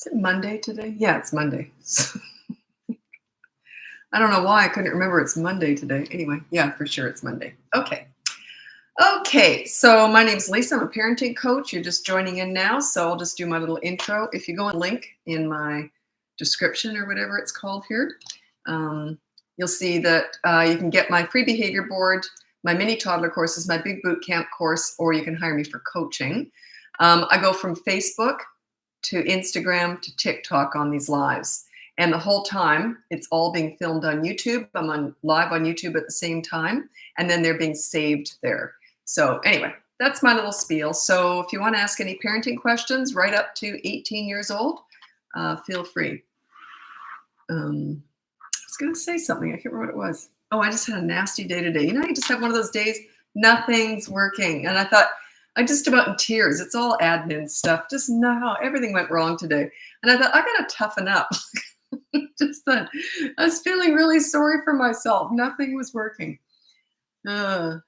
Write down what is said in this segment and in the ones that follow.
Is it Monday today? Yeah, it's Monday. I don't know why I couldn't remember it's Monday today. Anyway, yeah, for sure it's Monday. Okay. Okay, so my name's Lisa. I'm a parenting coach. You're just joining in now, so I'll just do my little intro. If you go and link in my description or whatever it's called here, you'll see that you can get my free behavior board, my mini toddler courses, my big boot camp course, or you can hire me for coaching. I go from Facebook to Instagram to TikTok on these lives. And the whole time, it's all being filmed on YouTube. I'm live on YouTube at the same time, and then they're being saved there. So anyway, that's my little spiel. So if you want to ask any parenting questions right up to 18 years old, feel free. I was going to say something. I can't remember what it was. Oh, I just had a nasty day today. You know, you just have one of those days, nothing's working. And I thought, I'm just about in tears. It's all admin stuff. Just no, everything went wrong today. And I thought, I got to toughen up. Just that I was feeling really sorry for myself. Nothing was working. And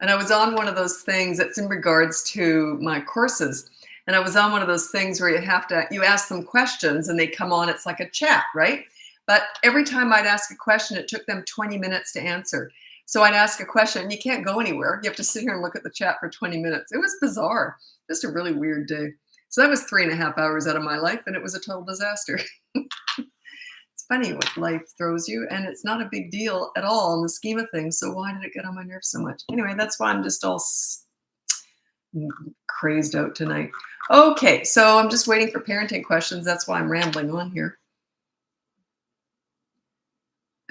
I was on one of those things that's in regards to my courses. And I was on one of those things where you ask them questions and they come on, it's like a chat, right? But every time I'd ask a question, it took them 20 minutes to answer. So I'd ask a question and you can't go anywhere. You have to sit here and look at the chat for 20 minutes. It was bizarre. Just a really weird day. So that was 3.5 hours out of my life and it was a total disaster. It's funny what life throws you, and it's not a big deal at all in the scheme of things. So why did it get on my nerves so much? Anyway, that's why I'm just all crazed out tonight. Okay, so I'm just waiting for parenting questions. That's why I'm rambling on here.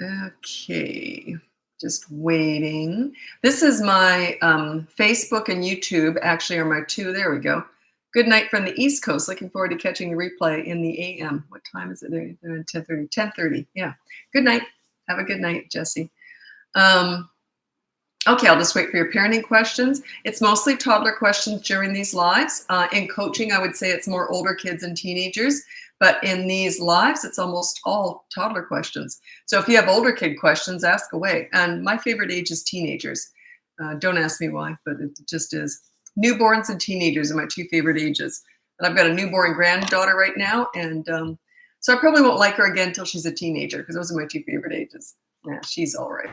Okay, just waiting. This is my Facebook and YouTube, actually, are my two. There we go. Good night from the East Coast. Looking forward to catching the replay in the AM. What time is it there? 10:30. 10:30. Yeah. Good night. Have a good night, Jesse. Okay, I'll just wait for your parenting questions. It's mostly toddler questions during these lives. In coaching, I would say it's more older kids and teenagers. But in these lives, it's almost all toddler questions. So if you have older kid questions, ask away. And my favorite age is teenagers. Don't ask me why, but it just is. Newborns and teenagers are my two favorite ages. And I've got a newborn granddaughter right now. And so I probably won't like her again until she's a teenager because those are my two favorite ages. Yeah, she's all right.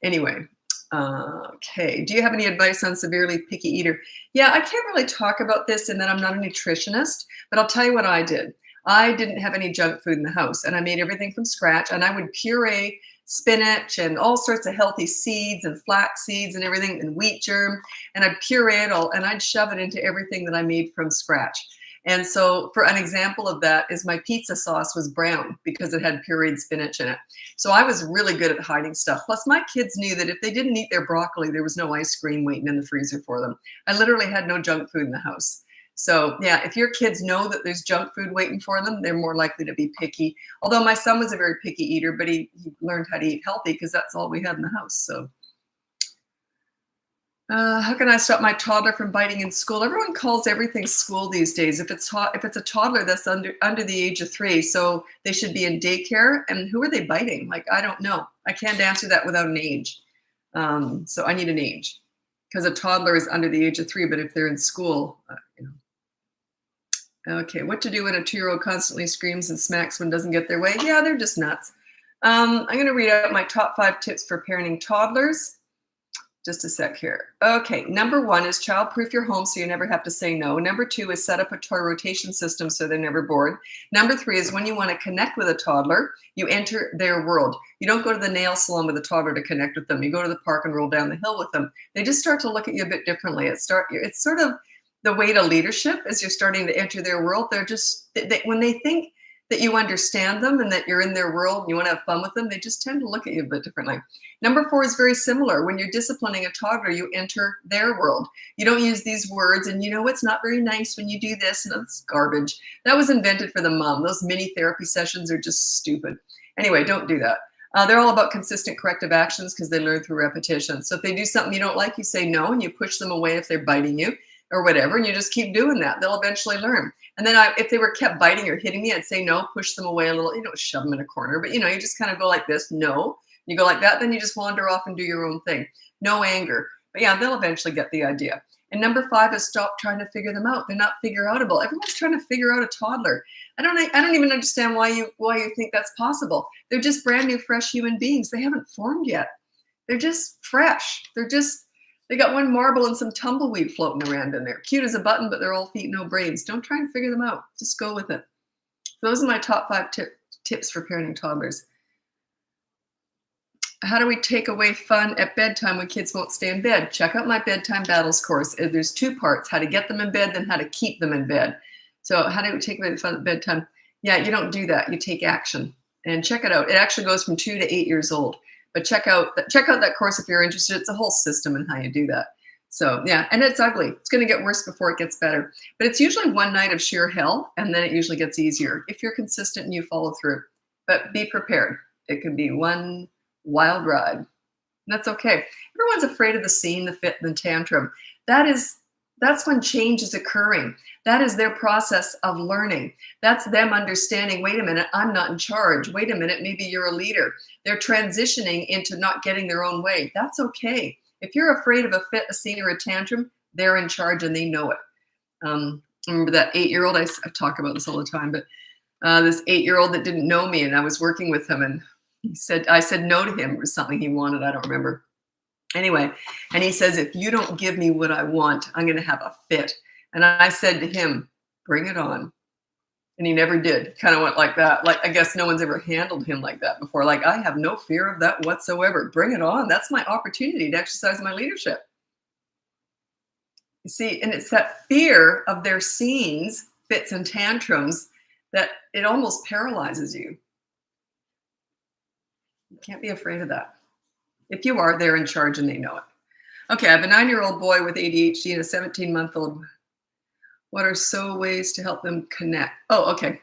Anyway, okay. Do you have any advice on severely picky eater? Yeah, I can't really talk about this in that I'm not a nutritionist, but I'll tell you what I did. I didn't have any junk food in the house and I made everything from scratch and I would puree spinach and all sorts of healthy seeds and flax seeds and everything and wheat germ. And I'd puree it all and I'd shove it into everything that I made from scratch. And so for an example of that is my pizza sauce was brown because it had pureed spinach in it. So I was really good at hiding stuff. Plus my kids knew that if they didn't eat their broccoli, there was no ice cream waiting in the freezer for them. I literally had no junk food in the house. So yeah, if your kids know that there's junk food waiting for them, they're more likely to be picky. Although my son was a very picky eater, but he learned how to eat healthy because that's all we had in the house. So how can I stop my toddler from biting in school? Everyone calls everything school these days. If it's a toddler that's under the age of 3, so they should be in daycare. And who are they biting? Like, I don't know. I can't answer that without an age. So I need an age because a toddler is under the age of 3. But if they're in school, Okay, what to do when a 2-year-old constantly screams and smacks when doesn't get their way? Yeah, they're just nuts. I'm going to read out my top 5 tips for parenting toddlers. Just a sec here. Okay, number 1 is child-proof your home so you never have to say no. Number 2 is set up a toy rotation system so they're never bored. Number 3 is when you want to connect with a toddler, you enter their world. You don't go to the nail salon with a toddler to connect with them. You go to the park and roll down the hill with them. They just start to look at you a bit differently. It's sort of the way to leadership as you're starting to enter their world. They're just, when they think that you understand them and that you're in their world and you want to have fun with them, they just tend to look at you a bit differently. Number 4 is very similar. When you're disciplining a toddler, you enter their world. You don't use these words and it's not very nice when you do this and it's garbage. That was invented for the mom. Those mini therapy sessions are just stupid. Anyway, don't do that. They're all about consistent corrective actions because they learn through repetition. So if they do something you don't like, you say no and you push them away if they're biting you or whatever, and you just keep doing that. They'll eventually learn. And then if they were kept biting or hitting me, I'd say no, push them away a little, shove them in a corner. But, you just kind of go like this, no. You go like that, then you just wander off and do your own thing. No anger. But yeah, they'll eventually get the idea. And number 5 is stop trying to figure them out. They're not figure outable. Everyone's trying to figure out a toddler. I don't even understand why you think that's possible. They're just brand new, fresh human beings. They haven't formed yet. They're just fresh. They got one marble and some tumbleweed floating around in there. Cute as a button, but they're all feet, no brains. Don't try and figure them out. Just go with it. Those are my top 5 tips for parenting toddlers. How do we take away fun at bedtime when kids won't stay in bed? Check out my bedtime battles course. There's 2 parts: how to get them in bed, then how to keep them in bed. So how do we take away the fun at bedtime? Yeah, you don't do that. You take action. And check it out. It actually goes from 2 to 8 years old. But check out that course if you're interested. It's a whole system in how you do that. So yeah, and it's ugly. It's going to get worse before it gets better. But it's usually one night of sheer hell, and then it usually gets easier if you're consistent and you follow through. But be prepared. It could be one wild ride. And that's okay. Everyone's afraid of the scene, the fit, and the tantrum. That's when change is occurring. That is their process of learning. That's them understanding, wait a minute, I'm not in charge. Wait a minute, maybe you're a leader. They're transitioning into not getting their own way. That's okay. If you're afraid of a fit, a scene, or a tantrum, they're in charge and they know it. Remember that 8-year-old, I talk about this all the time, but this 8-year-old that didn't know me, and I was working with him, and I said no to him. It was something he wanted. I don't remember. Anyway, and he says, if you don't give me what I want, I'm going to have a fit. And I said to him, bring it on. And he never did. Kind of went like that. Like, I guess no one's ever handled him like that before. Like, I have no fear of that whatsoever. Bring it on. That's my opportunity to exercise my leadership. You see, and it's that fear of their scenes, fits, and tantrums that it almost paralyzes you. You can't be afraid of that. If you are, they're in charge and they know it. Okay, I have a 9-year-old boy with ADHD and a 17-month-old. What are ways to help them connect? Oh, okay.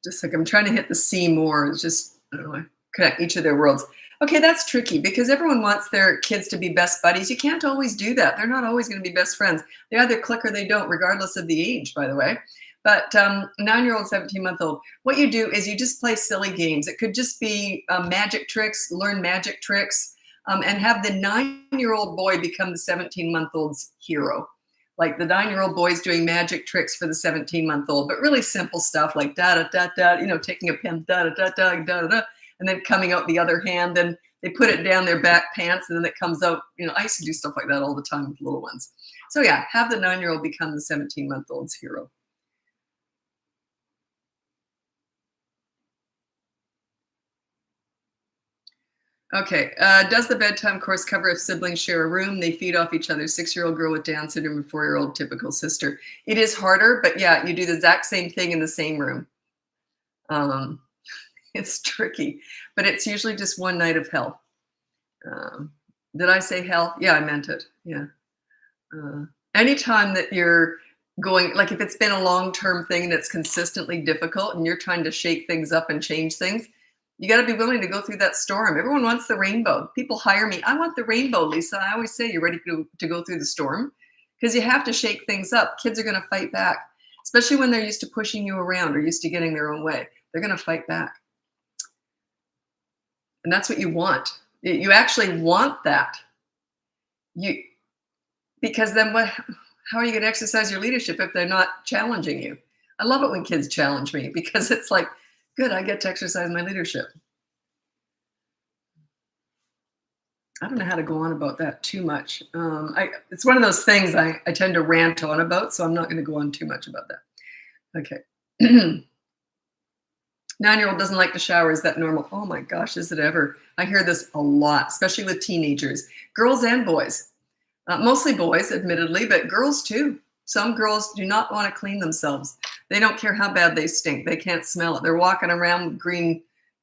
Just like I'm trying to hit the C more. It's just, I don't know, connect each of their worlds. Okay, that's tricky because everyone wants their kids to be best buddies. You can't always do that. They're not always going to be best friends. They either click or they don't, regardless of the age, by the way. But 9-year-old, 17-month-old, what you do is you just play silly games. It could just be magic tricks, learn magic tricks, and have the 9-year-old boy become the 17-month-old's hero. Like the 9-year-old boy's doing magic tricks for the 17-month-old, but really simple stuff like da-da-da-da, taking a pen, da-da-da-da, da-da-da, and then coming out the other hand, and they put it down their back pants, and then it comes out. I used to do stuff like that all the time with little ones. So yeah, have the 9-year-old become the 17-month-old's hero. Okay. Does the bedtime course cover if siblings share a room? They feed off each other. 6-year-old girl with Down syndrome and 4-year-old typical sister. It is harder, but yeah, you do the exact same thing in the same room. It's tricky, but it's usually just one night of hell. Did I say hell? Yeah, I meant it. Yeah. Anytime that you're going, like if it's been a long-term thing that's consistently difficult and you're trying to shake things up and change things, you got to be willing to go through that storm. Everyone wants the rainbow. People hire me. I want the rainbow, Lisa. I always say, you're ready to go through the storm because you have to shake things up. Kids are going to fight back, especially when they're used to pushing you around or used to getting their own way. They're going to fight back. And that's what you want. You actually want that. Because then how are you going to exercise your leadership if they're not challenging you? I love it when kids challenge me because it's like, good, I get to exercise my leadership. I don't know how to go on about that too much. It's one of those things I tend to rant on about, so I'm not going to go on too much about that. Okay. 9-year-old doesn't like to shower. Is that normal? Oh my gosh, is it ever? I hear this a lot, especially with teenagers, girls and boys. Mostly boys, admittedly, but girls too. Some girls do not want to clean themselves. They don't care how bad they stink. They can't smell it. They're walking around with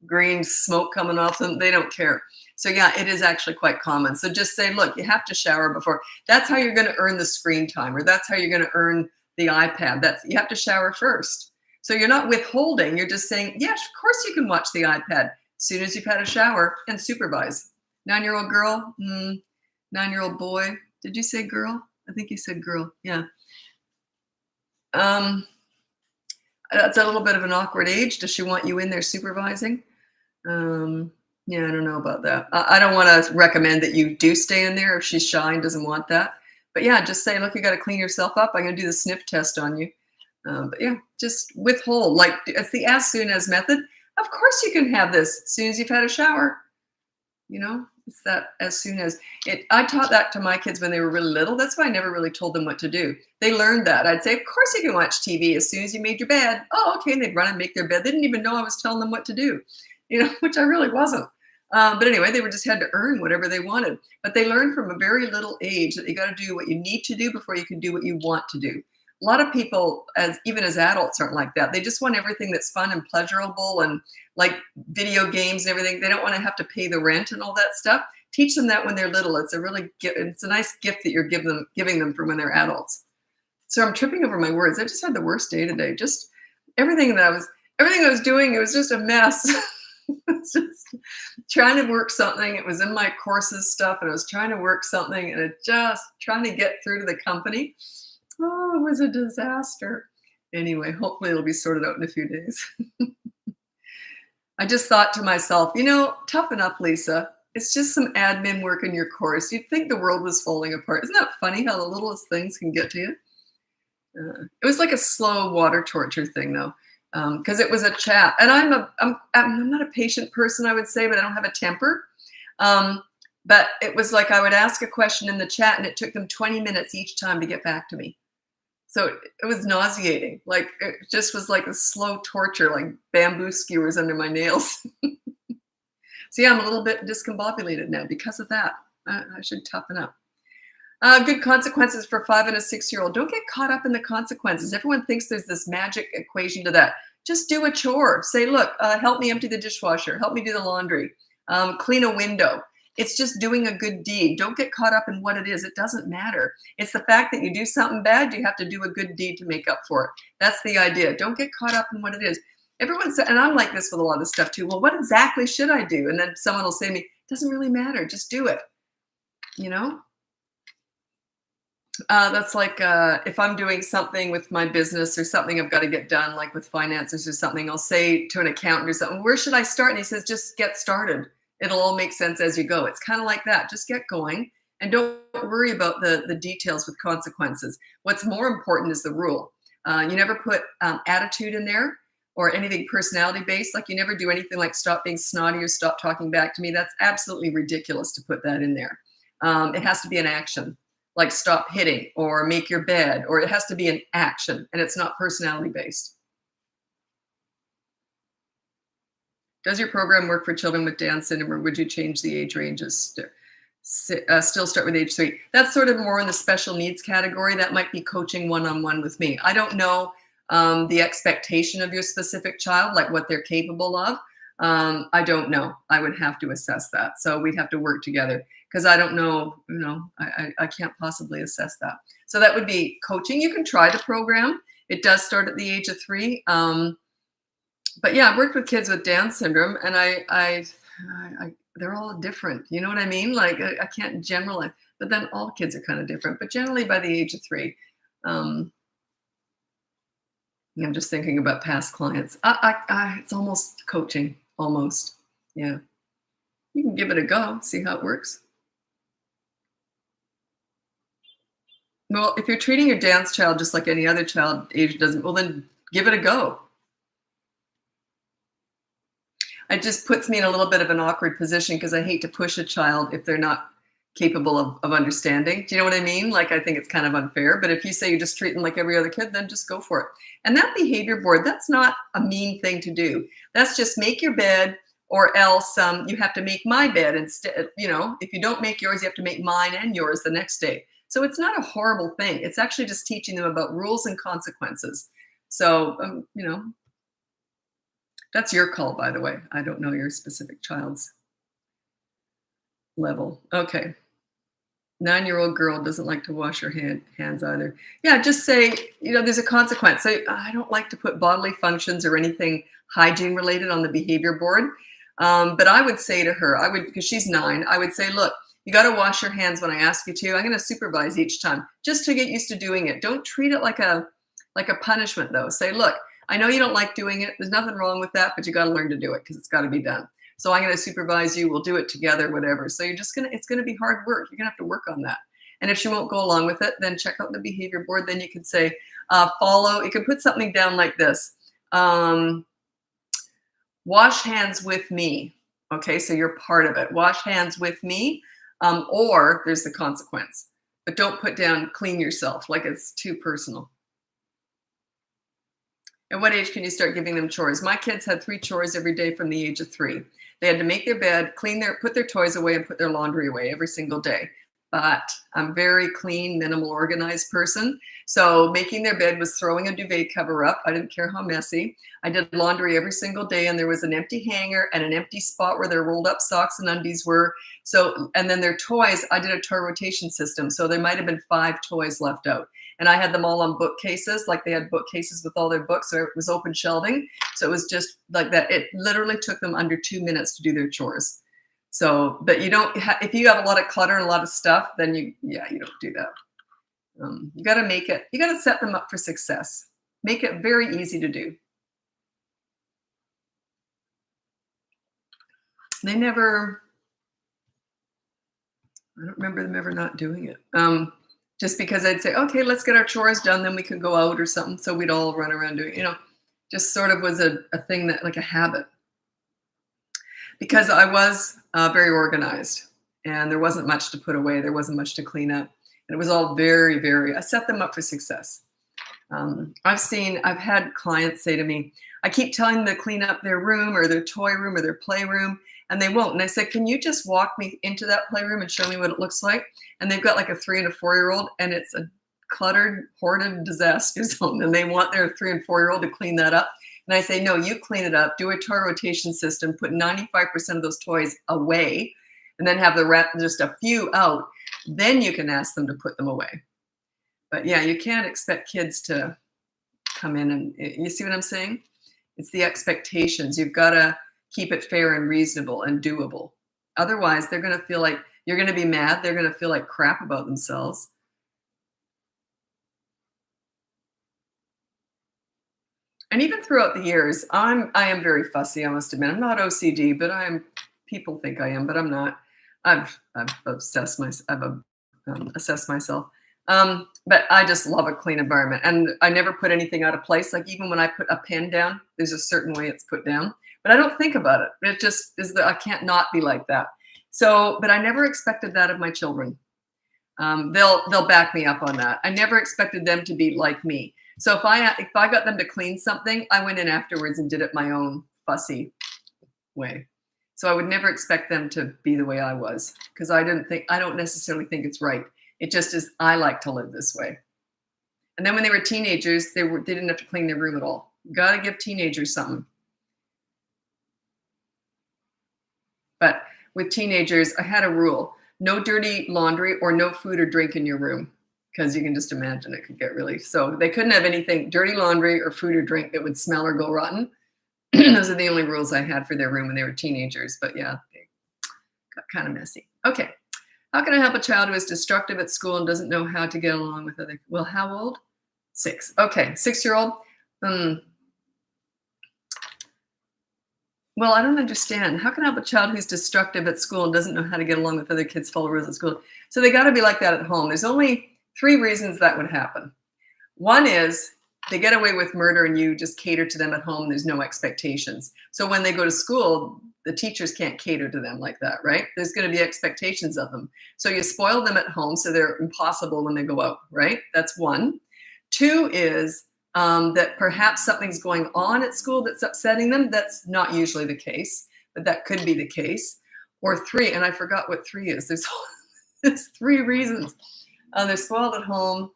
green smoke coming off them. They don't care. So yeah, it is actually quite common. So just say, look, you have to shower before. That's how you're going to earn the screen time, or that's how you're going to earn the iPad. You have to shower first. So you're not withholding. You're just saying, yes, of course you can watch the iPad as soon as you've had a shower and supervise. 9-year-old girl, 9-year-old boy. Did you say girl? I think you said girl. Yeah. That's a little bit of an awkward age. Does she want you in there supervising? Yeah, I don't know about that. I don't want to recommend that you do stay in there if she's shy and doesn't want that. But yeah, just say, look, you got to clean yourself up. I'm going to do the sniff test on you. But yeah, just withhold. Like it's the as soon as method. Of course, you can have this as soon as you've had a shower. You know, it's that as soon as it. I taught that to my kids when they were really little. That's why I never really told them what to do. They learned that. I'd say, of course, you can watch TV as soon as you made your bed. Oh, okay. And they'd run and make their bed. They didn't even know I was telling them what to do. Which I really wasn't. But anyway, they were just had to earn whatever they wanted. But they learned from a very little age that you got to do what you need to do before you can do what you want to do. A lot of people, even as adults, aren't like that. They just want everything that's fun and pleasurable and like video games and everything. They don't want to have to pay the rent and all that stuff. Teach them that when they're little. It's a nice gift that you're giving them for when they're adults. So I'm tripping over my words. I just had the worst day today. Just everything I was doing, it was just a mess. It's just trying to work something. It was in my courses stuff, and I was trying to work something, and it just trying to get through to the company. Oh, it was a disaster. Anyway, hopefully it'll be sorted out in a few days. I just thought to myself, toughen up, Lisa. It's just some admin work in your course. You'd think the world was falling apart. Isn't that funny how the littlest things can get to you? It was like a slow water torture thing, though. Because it was a chat, and I'm not a patient person, I would say, but I don't have a temper. But it was like I would ask a question in the chat, and it took them 20 minutes each time to get back to me. So it was nauseating. Like it just was like a slow torture, like bamboo skewers under my nails. So yeah, I'm a little bit discombobulated now because of that. I should toughen up. Good consequences for 5 and a 6-year-old. Don't get caught up in the consequences. Everyone thinks there's this magic equation to that. Just do a chore. Say, look, help me empty the dishwasher. Help me do the laundry. Clean a window. It's just doing a good deed. Don't get caught up in what it is. It doesn't matter. It's the fact that you do something bad, you have to do a good deed to make up for it. That's the idea. Don't get caught up in what it is. Everyone said, and I'm like this with a lot of stuff too. Well, what exactly should I do? And then someone will say to me, it doesn't really matter. Just do it. That's like if I'm doing something with my business or something I've got to get done, like with finances or something, I'll say to an accountant or something, where should I start? And he says, just get started. It'll all make sense as you go. It's kind of like that. Just get going and don't worry about the details with consequences. What's more important is the rule. You never put attitude in there or anything personality based. Like you never do anything like stop being snotty or stop talking back to me. That's absolutely ridiculous to put that in there. It has to be an action. Like stop hitting or make your bed, or it has to be an action and it's not personality based. Does your program work for children with Down syndrome, or would you change the age ranges? Still start with age 3. That's sort of more in the special needs category. That might be coaching one-on-one with me. I don't know the expectation of your specific child, like what they're capable of. I don't know. I would have to assess that. So we'd have to work together because I don't know, I can't possibly assess that. So that would be coaching. You can try the program. It does start at the age of 3. But yeah, I've worked with kids with Down syndrome, and they're all different. You know what I mean? Like I can't generalize, but then all kids are kind of different. But generally by the age of 3, I'm just thinking about past clients. It's almost coaching, almost. Yeah, you can give it a go, see how it works. Well, if you're treating your Down's child just like any other child, age doesn't. Well, then give it a go. It just puts me in a little bit of an awkward position because I hate to push a child if they're not capable of understanding. Do you know what I mean? Like, I think it's kind of unfair. But if you say you just treat them like every other kid, then just go for it. And that behavior board, that's not a mean thing to do. That's just make your bed, or else you have to make my bed instead. If you don't make yours, you have to make mine and yours the next day. So it's not a horrible thing. It's actually just teaching them about rules and consequences. So, that's your call, by the way. I don't know your specific child's level. Okay. 9-year-old girl doesn't like to wash her hands either. Yeah, just say, there's a consequence. So I don't like to put bodily functions or anything hygiene related on the behavior board. But I would say to her, because she's 9, I would say, look, you got to wash your hands when I ask you to. I'm going to supervise each time just to get used to doing it. Don't treat it like a punishment, though. Say, look, I know you don't like doing it. There's nothing wrong with that, but you got to learn to do it because it's got to be done. So I'm going to supervise you. We'll do it together, whatever. So it's going to be hard work. You're going to have to work on that. And if she won't go along with it, then check out the behavior board. Then you could say, follow. You could put something down like this. Wash hands with me. Okay, so you're part of it. Wash hands with me, or there's the consequence. But don't put down clean yourself, like it's too personal. At what age can you start giving them chores? My kids had 3 chores every day from the age of 3. They had to make their bed, put their toys away, and put their laundry away every single day. But I'm a very clean, minimal, organized person. So making their bed was throwing a duvet cover up. I didn't care how messy. I did laundry every single day, and there was an empty hanger and an empty spot where their rolled up socks and undies were. So, and then their toys, I did a toy rotation system. So there might have been 5 toys left out. And I had them all on bookcases, like they had bookcases with all their books, so it was open shelving. So it was just like that. It literally took them under 2 minutes to do their chores. So, but you don't, if you have a lot of clutter and a lot of stuff, then you don't do that. You got to set them up for success. Make it very easy to do. I don't remember them ever not doing it. Just because I'd say, okay, let's get our chores done, then we could go out or something. So we'd all run around doing, just sort of was a thing that, like a habit. Because I was very organized and there wasn't much to put away. There wasn't much to clean up. And it was all very, I set them up for success. I've had clients say to me, I keep telling them to clean up their room or their toy room or their playroom, and they won't. And I said, can you just walk me into that playroom and show me what it looks like? And they've got like a 3 and a 4-year-old, and it's a cluttered, hoarded disaster zone. And they want their 3 and 4-year-old to clean that up. And I say, no, you clean it up, do a toy rotation system, put 95% of those toys away, and then have the rest, just a few out. Then you can ask them to put them away. But yeah, you can't expect kids to come in and, you see what I'm saying? It's the expectations. You've got to keep it fair and reasonable and doable. Otherwise, they're going to feel like, you're going to be mad. They're going to feel like crap about themselves. And even throughout the years, I am very fussy, I must admit. I'm not OCD, but people think I am, but I'm not. I've assessed myself. But I just love a clean environment. And I never put anything out of place. Like even when I put a pen down, there's a certain way it's put down. But I don't think about it. It just is that I can't not be like that. So, but I never expected that of my children. They'll back me up on that. I never expected them to be like me. So if I got them to clean something, I went in afterwards and did it my own fussy way. So I would never expect them to be the way I was, because I don't necessarily think it's right. It just is, I like to live this way. And then when they were teenagers, they didn't have to clean their room at all. Got to give teenagers something. But with teenagers, I had a rule: no dirty laundry or no food or drink in your room. Because you can just imagine it could get really, so they couldn't have anything, dirty laundry or food or drink that would smell or go rotten. Those are the only rules I had for their room when they were teenagers. But yeah, they got kind of messy. Okay. How can I help a child who is destructive at school and doesn't know how to get along with other? Well, how old? 6. Okay, 6-year-old. Well, I don't understand. How can I help a child who's destructive at school and doesn't know how to get along with other kids, follow rules at school? So they got to be like that at home. There's only 3 reasons that would happen. One is they get away with murder and you just cater to them at home. There's no expectations. So when they go to school, the teachers can't cater to them like that, right? There's going to be expectations of them. So you spoil them at home so they're impossible when they go out, right? That's 1. 2 is that perhaps something's going on at school that's upsetting them. That's not usually the case, but that could be the case. Or 3, and I forgot what 3 is. There's 3 reasons. They're spoiled at home.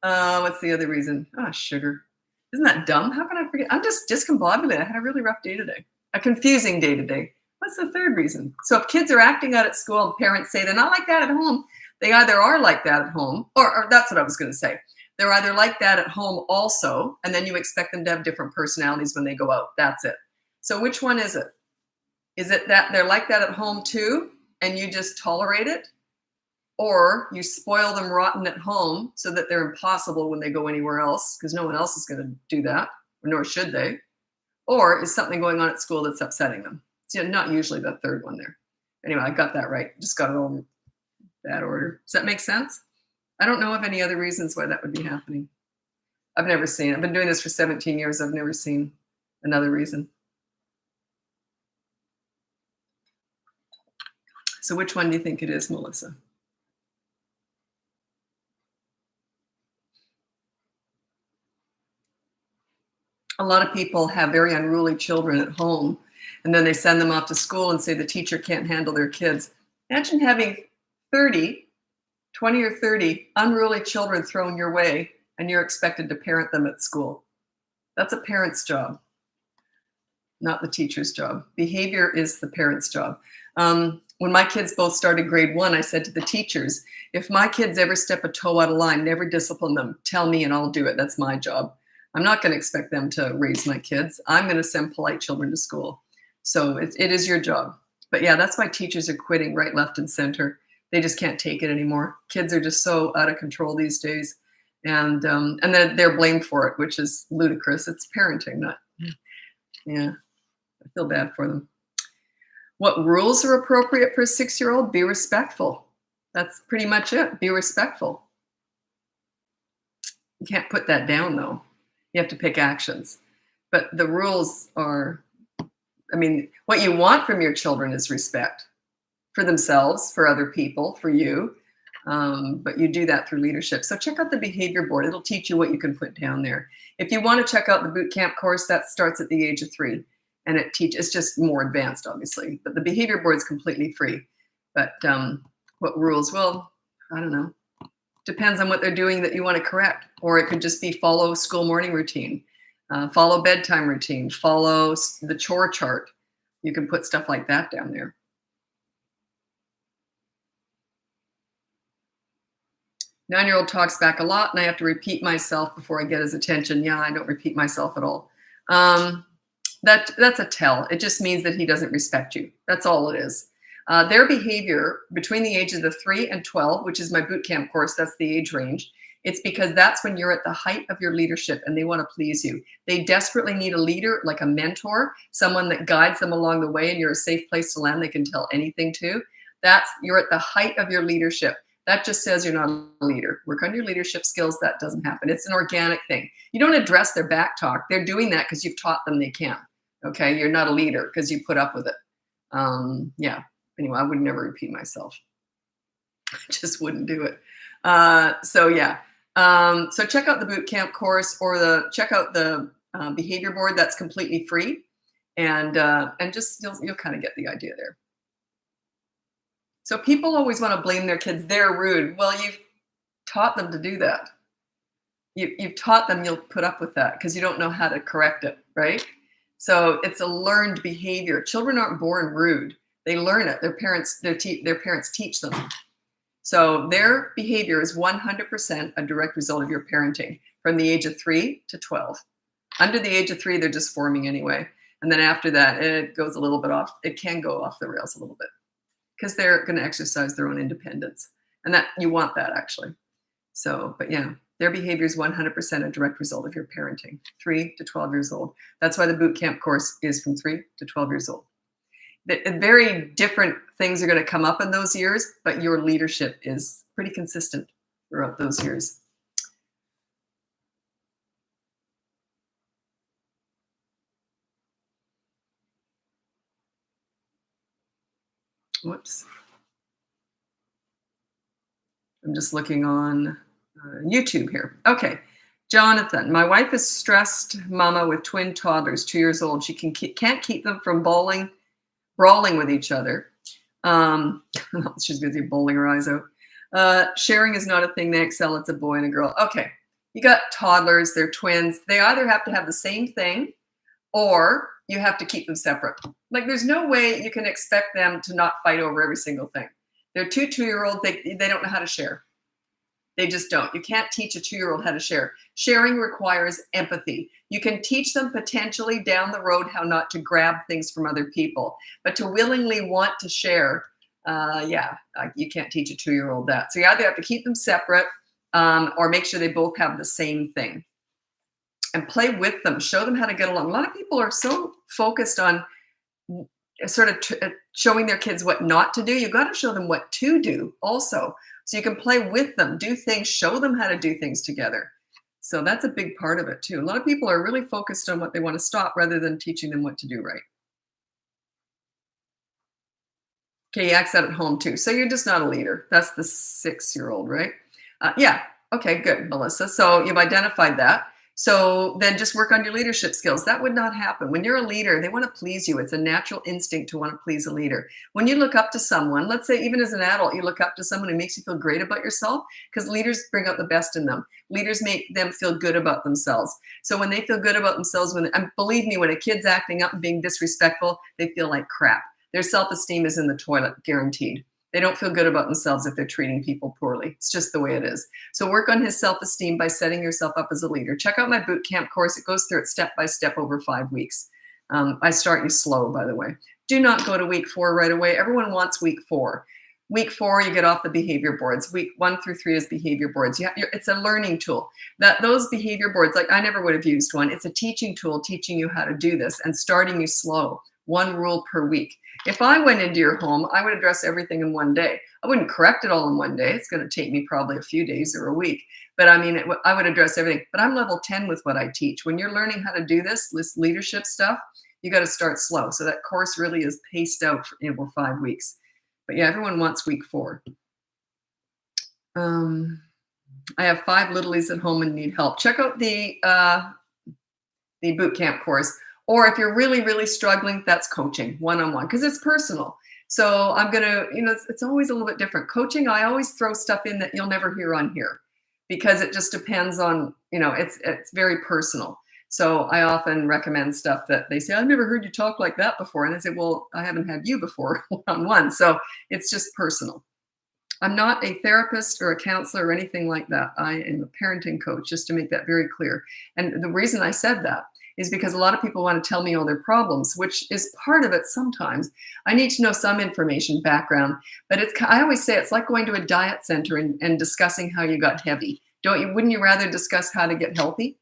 What's the other reason? Sugar. Isn't that dumb? How can I forget? I'm just discombobulated. I had a really rough day today. A confusing day today. What's the 3rd reason? So if kids are acting out at school and parents say they're not like that at home, they either are like that at home, or that's what I was going to say. They're either like that at home also, and then you expect them to have different personalities when they go out. That's it. So which one is it? Is it that they're like that at home too, and you just tolerate it? Or you spoil them rotten at home so that they're impossible when they go anywhere else, because no one else is going to do that, nor should they. Or is something going on at school that's upsetting them? not usually the third one there. Anyway, I got that right. Just got it all in that order. Does that make sense? I don't know of any other reasons why that would be happening. I've never seen it. I've been doing this for 17 years. I've never seen another reason. So which one do you think it is, Melissa? A lot of people have very unruly children at home, and then they send them off to school and say the teacher can't handle their kids. Imagine having 30, 20 or 30 unruly children thrown your way, and you're expected to parent them at school. That's a parent's job, not the teacher's job. Behavior is the parent's job. When my kids both started grade 1, I said to the teachers, if my kids ever step a toe out of line, never discipline them. Tell me and I'll do it. That's my job. I'm not going to expect them to raise my kids. I'm going to send polite children to school. So it is your job. But yeah, that's why teachers are quitting right, left, and center. They just can't take it anymore. Kids are just so out of control these days. And then they're blamed for it, which is ludicrous. It's parenting, not, yeah, I feel bad for them. What rules are appropriate for a 6-year-old? Be respectful. That's pretty much it. Be respectful. You can't put that down, though. You have to pick actions. But the rules are, I mean, what you want from your children is respect for themselves, for other people, for you. But you do that through leadership. So check out the behavior board. It'll teach you what you can put down there. If you want to check out the boot camp course, that starts at the age of 3. And it's just more advanced, obviously. But the behavior board is completely free. But what rules? Well, I don't know. Depends on what they're doing that you want to correct. Or it could just be follow school morning routine, follow bedtime routine, follow the chore chart. You can put stuff like that down there. Nine-year-old talks back a lot, and I have to repeat myself before I get his attention. Yeah, I don't repeat myself at all. That's a tell. It just means that he doesn't respect you. That's all it is. Their behavior between the ages of 3 and 12, which is my boot camp course, that's the age range. It's because that's when you're at the height of your leadership and they want to please you. They desperately need a leader, like a mentor, someone that guides them along the way and you're a safe place to land they can tell anything to. You're at the height of your leadership. That just says you're not a leader. Work on your leadership skills. That doesn't happen. It's an organic thing. You don't address their back talk. They're doing that because you've taught them they can. Okay, you're not a leader because you put up with it. Yeah. Anyway, I would never repeat myself. I just wouldn't do it. So yeah. So check out the boot camp course or check out the behavior board. That's completely free, and just you'll kind of get the idea there. So people always want to blame their kids. They're rude. Well, you've taught them to do that. You've taught them you'll put up with that because you don't know how to correct it, right? So it's a learned behavior. Children aren't born rude. They learn it. Their parents teach them. So their behavior is 100% a direct result of your parenting from the age of 3 to 12. Under the age of 3, they're just forming anyway. And then after that, it goes a little bit off. It can go off the rails a little bit because they're going to exercise their own independence. And that you want that actually. So, but yeah, their behavior is 100% a direct result of your parenting, 3 to 12 years old. That's why the boot camp course is from 3 to 12 years old. Very different things are going to come up in those years, but your leadership is pretty consistent throughout those years. Whoops. I'm just looking on YouTube here. Okay. Jonathan, my wife is stressed mama with twin toddlers, 2 years old. She can't keep them from brawling with each other. She's busy bowling her eyes out. Sharing is not a thing. They excel. It's a boy and a girl. Okay. You got toddlers. They're twins. They either have to have the same thing or you have to keep them separate. Like there's no way you can expect them to not fight over every single thing. They're 2-year-olds. They don't know how to share. They just don't. You can't teach a 2-year-old how to share. Sharing requires empathy. You can teach them potentially down the road how not to grab things from other people, but to willingly want to share, you can't teach a 2-year-old that. So you either have to keep them separate or make sure they both have the same thing. And play with them. Show them how to get along. A lot of people are so focused on sort of showing their kids what not to do. You got to show them what to do also. So you can play with them, do things, show them how to do things together. So that's a big part of it too. A lot of people are really focused on what they want to stop rather than teaching them what to do right. Okay, he acts out at home too. So you're just not a leader. That's the 6-year-old, right? Yeah. Okay, good, Melissa. So you've identified that. So then just work on your leadership skills. That would not happen. When you're a leader, they want to please you. It's a natural instinct to want to please a leader. When you look up to someone, let's say even as an adult, you look up to someone who makes you feel great about yourself, because leaders bring out the best in them. Leaders make them feel good about themselves. So when they feel good about themselves, and believe me, when a kid's acting up and being disrespectful, they feel like crap. Their self-esteem is in the toilet, guaranteed. They don't feel good about themselves if they're treating people poorly. It's just the way it is. So work on his self-esteem by setting yourself up as a leader. Check out my boot camp course. It goes through it step by step over 5 weeks. I start you slow, by the way. Do not go to week 4 right away. Everyone wants week 4. Week 4, you get off the behavior boards. Week 1 through 3 is behavior boards. It's a learning tool. Those behavior boards, like I never would have used one. It's a teaching tool teaching you how to do this and starting you slow. 1 rule per week. If I went into your home, I would address everything in 1 day. I wouldn't correct it all in 1 day. It's going to take me probably a few days or a week. But I mean, I would address everything. But I'm level 10 with what I teach. When you're learning how to do this leadership stuff, you got to start slow. So that course really is paced out over 5 weeks. But yeah, everyone wants week 4. I have 5 littlies at home and need help. Check out the boot camp course. Or if you're really, really struggling, that's coaching one-on-one, because it's personal. So I'm going to, it's always a little bit different. Coaching, I always throw stuff in that you'll never hear on here, because it just depends on, it's very personal. So I often recommend stuff that they say, I've never heard you talk like that before. And I say, well, I haven't had you before one-on-one. So it's just personal. I'm not a therapist or a counselor or anything like that. I am a parenting coach, just to make that very clear. And the reason I said that is because a lot of people want to tell me all their problems, which is part of it sometimes. I need to know some information, background, but I always say it's like going to a diet center and discussing how you got heavy. Wouldn't you rather discuss how to get healthy?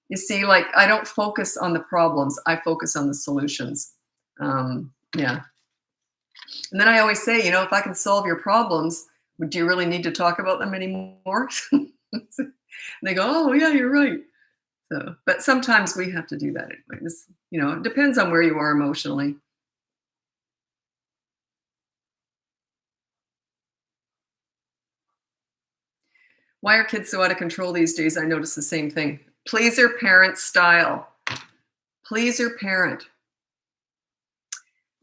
You see, like, I don't focus on the problems, I focus on the solutions. Yeah. And then I always say, if I can solve your problems, do you really need to talk about them anymore? And they go, oh yeah, you're right. So, but sometimes we have to do that anyway. It depends on where you are emotionally. Why are kids so out of control these days? I notice the same thing. Pleaser parent style. Pleaser parent.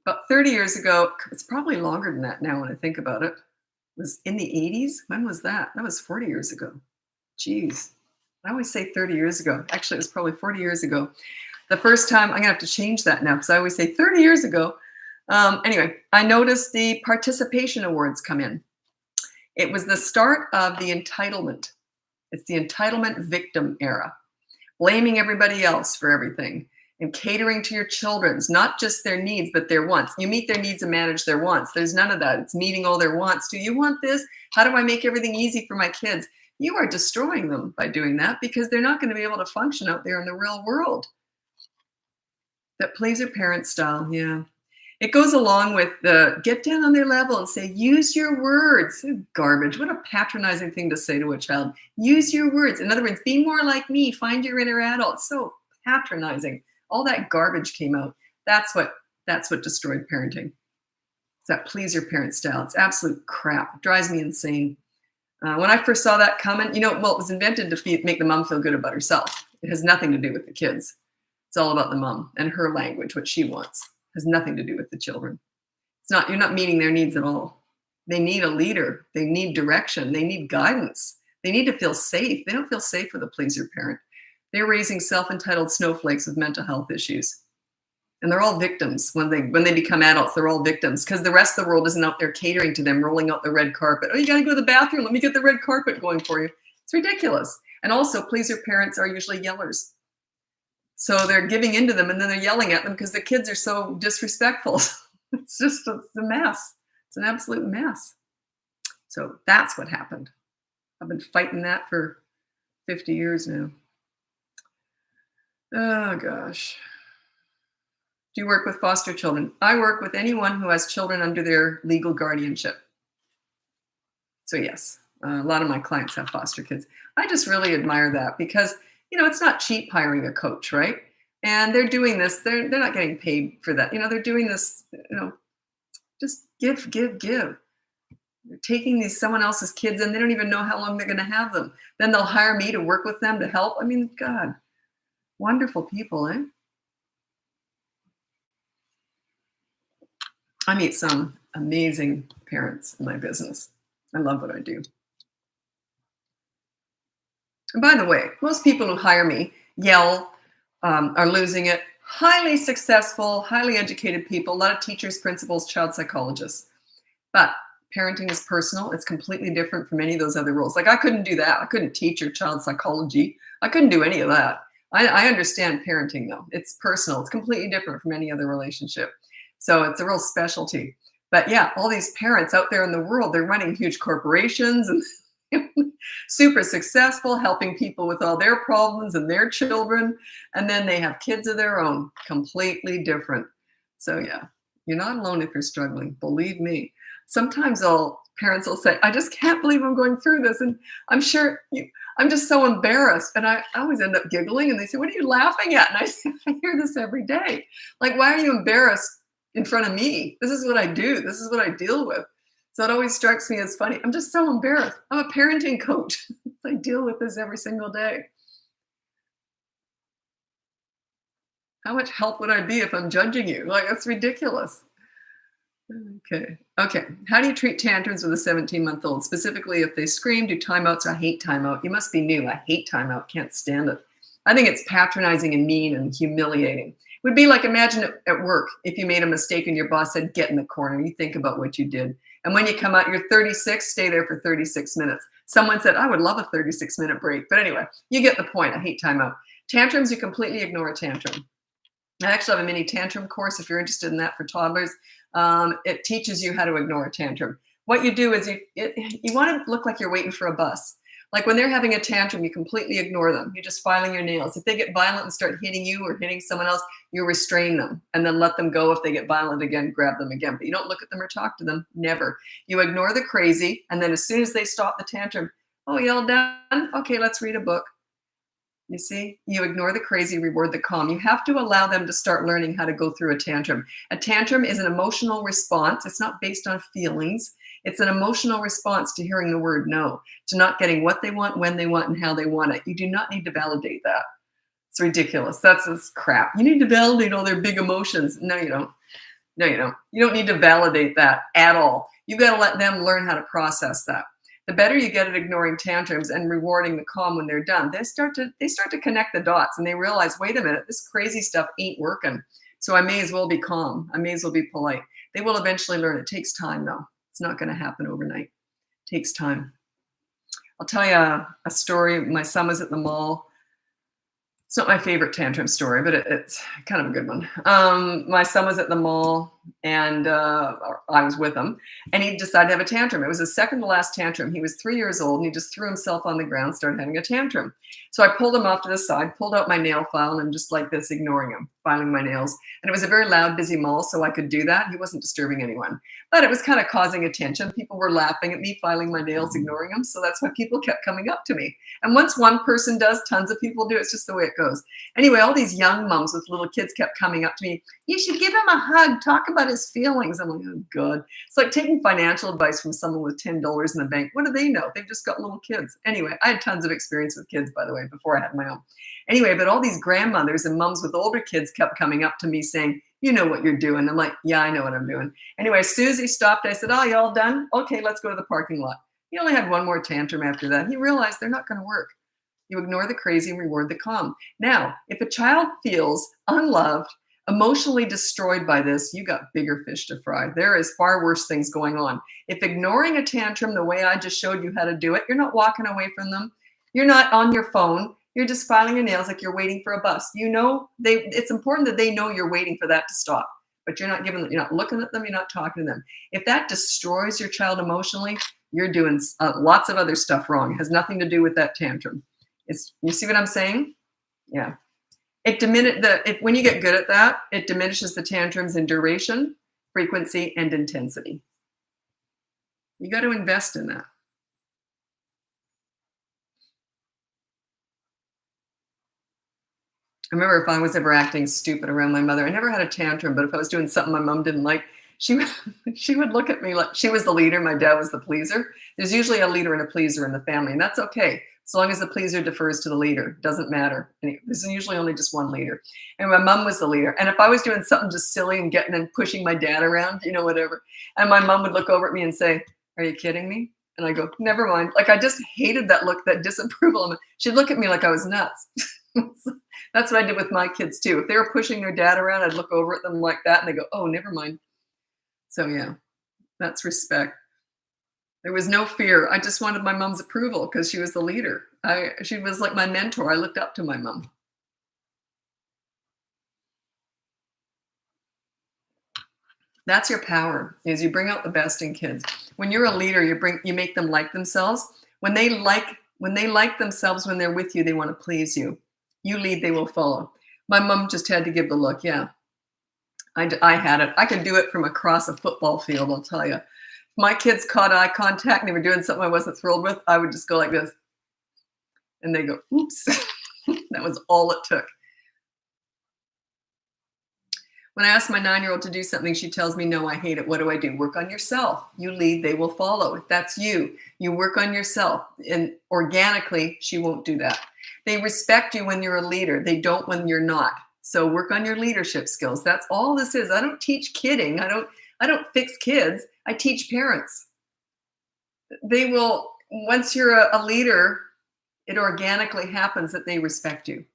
About 30 years ago, it's probably longer than that now when I think about it. It was in the 80s. When was that? That was 40 years ago. Jeez. I always say 30 years ago. Actually, it was probably 40 years ago. The first time, I'm going to have to change that now, because I always say 30 years ago. Anyway, I noticed the participation awards come in. It was the start of the entitlement. It's the entitlement victim era. Blaming everybody else for everything and catering to your children's, not just their needs, but their wants. You meet their needs and manage their wants. There's none of that. It's meeting all their wants. Do you want this? How do I make everything easy for my kids? You are destroying them by doing that, because they're not going to be able to function out there in the real world. That pleaser parent style, yeah. It goes along with the get down on their level and say, use your words. Garbage. What a patronizing thing to say to a child. Use your words. In other words, be more like me. Find your inner adult. So patronizing. All that garbage came out. That's what destroyed parenting. It's that pleaser parent style. It's absolute crap. It drives me insane. When I first saw that coming, it was invented to make the mom feel good about herself. It has nothing to do with the kids. It's all about the mom and her language, what she wants. It has nothing to do with the children. You're not meeting their needs at all. They need a leader. They need direction. They need guidance. They need to feel safe. They don't feel safe with a pleaser parent. They're raising self-entitled snowflakes with mental health issues. And they're all victims. When they become adults, they're all victims, because the rest of the world isn't out there catering to them, rolling out the red carpet. Oh, you got to go to the bathroom. Let me get the red carpet going for you. It's ridiculous. And also, pleaser parents are usually yellers. So they're giving into them, and then they're yelling at them because the kids are so disrespectful. It's a mess. It's an absolute mess. So that's what happened. I've been fighting that for 50 years now. Oh, gosh. Do you work with foster children? I work with anyone who has children under their legal guardianship. So yes, a lot of my clients have foster kids. I just really admire that because, it's not cheap hiring a coach, right? And they're doing this, they're not getting paid for that. They're doing this, just give, give, give. They're taking these someone else's kids and they don't even know how long they're going to have them. Then they'll hire me to work with them to help. I mean, God, wonderful people, eh? I meet some amazing parents in my business. I love what I do. And by the way, most people who hire me yell, are losing it. Highly successful, highly educated people, a lot of teachers, principals, child psychologists. But parenting is personal. It's completely different from any of those other roles. Like I couldn't do that. I couldn't teach your child psychology. I couldn't do any of that. I understand parenting though. It's personal. It's completely different from any other relationship. So it's a real specialty. But yeah, all these parents out there in the world, they're running huge corporations and super successful, helping people with all their problems and their children. And then they have kids of their own, completely different. So yeah, you're not alone if you're struggling. Believe me. Sometimes parents will say, I just can't believe I'm going through this. And I'm just so embarrassed. And I always end up giggling and they say, what are you laughing at? And I say, I hear this every day. Like, why are you embarrassed in front of me? This is what I do. This is what I deal with. So it always strikes me as funny. I'm just so embarrassed. I'm a parenting coach. I deal with this every single day. How much help would I be if I'm judging you? Like, that's ridiculous. Okay. How do you treat tantrums with a 17-month-old? Specifically, if they scream, do timeouts. I hate timeout. You must be new. I hate timeout. Can't stand it. I think it's patronizing and mean and humiliating. It would be like, imagine at work, if you made a mistake and your boss said, get in the corner. You think about what you did. And when you come out, you're 36, stay there for 36 minutes. Someone said, I would love a 36-minute break. But anyway, you get the point. I hate timeout. Tantrums, you completely ignore a tantrum. I actually have a mini tantrum course if you're interested in that for toddlers. It teaches you how to ignore a tantrum. What you do is you want to look like you're waiting for a bus. Like when they're having a tantrum, you completely ignore them. You're just filing your nails. If they get violent and start hitting you or hitting someone else, you restrain them and then let them go. If they get violent again, grab them again. But you don't look at them or talk to them. Never. You ignore the crazy. And then as soon as they stop the tantrum, oh, you all done? Okay, let's read a book. You see, you ignore the crazy, reward the calm. You have to allow them to start learning how to go through a tantrum. A tantrum is an emotional response. It's not based on feelings. It's an emotional response to hearing the word no, to not getting what they want, when they want, and how they want it. You do not need to validate that. It's ridiculous. That's crap. You need to validate all their big emotions. No, you don't. No, you don't. You don't need to validate that at all. You've got to let them learn how to process that. The better you get at ignoring tantrums and rewarding the calm when they're done, they start to connect the dots and they realize, wait a minute, this crazy stuff ain't working. So I may as well be calm. I may as well be polite. They will eventually learn. It takes time though. It's not going to happen overnight. It takes time. I'll tell you a story. My son was at the mall. It's not my favorite tantrum story, but it's kind of a good one. My son was at the mall and I was with him and he decided to have a tantrum. It was his second to last tantrum. He was 3 years old and he just threw himself on the ground, started having a tantrum. So I pulled him off to the side, pulled out my nail file, and I'm just like this, ignoring him, filing my nails. And it was a very loud, busy mall, so I could do that. He wasn't disturbing anyone, but it was kind of causing attention. People were laughing at me, filing my nails, ignoring him. So that's why people kept coming up to me. And once one person does, tons of people do. It's just the way it goes. Anyway, all these young moms with little kids kept coming up to me. You should give him a hug. Talk about his feelings. I'm like, oh, God. It's like taking financial advice from someone with $10 in the bank. What do they know? They've just got little kids. Anyway, I had tons of experience with kids, by the way, before I had my own. Anyway, but all these grandmothers and moms with older kids kept coming up to me saying, you know what you're doing. I'm like, yeah, I know what I'm doing. Anyway, as soon as he stopped, I said, oh, you all done? Okay, let's go to the parking lot. He only had one more tantrum after that. He realized they're not going to work. You ignore the crazy and reward the calm. Now, if a child feels unloved, emotionally destroyed by this, you got bigger fish to fry. There is far worse things going on. If ignoring a tantrum the way I just showed you how to do it, you're not walking away from them. You're not on your phone. You're just filing your nails like you're waiting for a bus. You know, it's important that they know you're waiting for that to stop, but you're not looking at them. You're not talking to them. If that destroys your child emotionally, you're doing lots of other stuff wrong. It has nothing to do with that tantrum. You see what I'm saying? Yeah. When you get good at that, it diminishes the tantrums in duration, frequency, and intensity. You got to invest in that. I remember if I was ever acting stupid around my mother, I never had a tantrum, but if I was doing something my mom didn't like, she would, she would look at me like she was the leader, my dad was the pleaser. There's usually a leader and a pleaser in the family, and that's okay. As long as the pleaser defers to the leader, doesn't matter. There's usually only just one leader. And my mom was the leader. And if I was doing something just silly and getting and pushing my dad around, whatever, and my mom would look over at me and say, "Are you kidding me?" And I go, "Never mind." Like I just hated that look, that disapproval. She'd look at me like I was nuts. That's what I did with my kids too. If they were pushing their dad around, I'd look over at them like that and they go, "Oh, never mind." So yeah, that's respect. There was no fear. I just wanted my mom's approval because she was the leader. She was like my mentor. I looked up to my mom. That's your power, is you bring out the best in kids. When you're a leader, you make them like themselves. When they like themselves, when they're with you, they want to please you. You lead, they will follow. My mom just had to give the look. Yeah, I had it. I could do it from across a football field, I'll tell you. My kids caught eye contact and they were doing something I wasn't thrilled with. I would just go like this. And they go, "Oops." That was all it took. When I ask my 9-year-old to do something, she tells me, "No, I hate it." What do I do? Work on yourself. You lead, they will follow. That's you. You work on yourself. And organically, she won't do that. They respect you when you're a leader. They don't when you're not. So work on your leadership skills. That's all this is. I don't teach kidding. I don't fix kids. I teach parents. They will, once you're a leader, it organically happens that they respect you.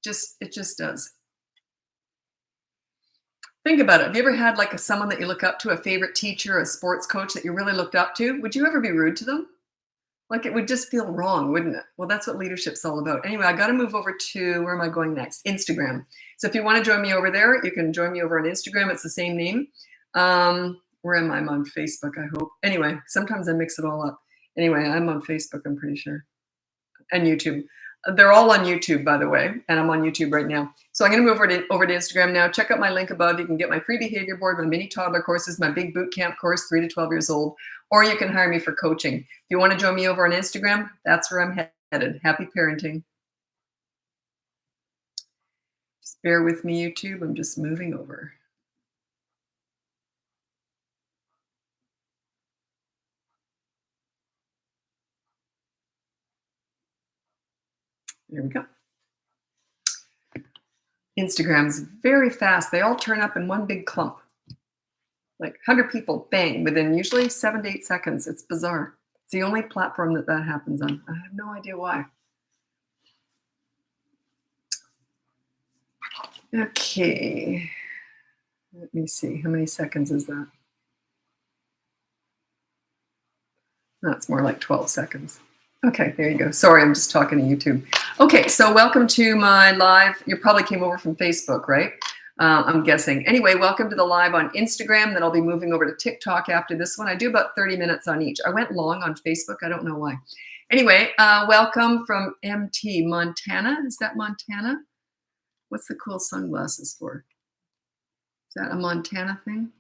It just does. Think about it. Have you ever had like someone that you look up to, a favorite teacher, a sports coach that you really looked up to? Would you ever be rude to them? Like it would just feel wrong, wouldn't it? Well, that's what leadership's all about. Anyway, I got to move over to, where am I going next? Instagram. So if you want to join me over there, you can join me over on Instagram. It's the same name. Where am I? I'm on Facebook, I hope. Anyway, sometimes I mix it all up. Anyway, I'm on Facebook, I'm pretty sure. And YouTube. They're all on YouTube, by the way, and I'm on YouTube right now. So I'm going to move over to Instagram now. Check out my link above. You can get my free behavior board, my mini toddler courses, my big boot camp course, 3 to 12 years old, or you can hire me for coaching. If you want to join me over on Instagram, that's where I'm headed. Happy parenting. Just bear with me, YouTube. I'm just moving over. There we go. Instagram's very fast. They all turn up in one big clump. Like 100 people, bang, within usually 7 to 8 seconds. It's bizarre. It's the only platform that happens on. I have no idea why. Okay. Let me see. How many seconds is that? That's more like 12 seconds. Okay, there you go. Sorry, I'm just talking to YouTube. Okay, so welcome to my live. You probably came over from Facebook, right? I'm guessing. Anyway, welcome to the live on Instagram. Then I'll be moving over to TikTok after this one. I do about 30 minutes on each. I went long on Facebook. I don't know why. Anyway, welcome from MT, Montana. Is that Montana? What's the cool sunglasses for? Is that a Montana thing?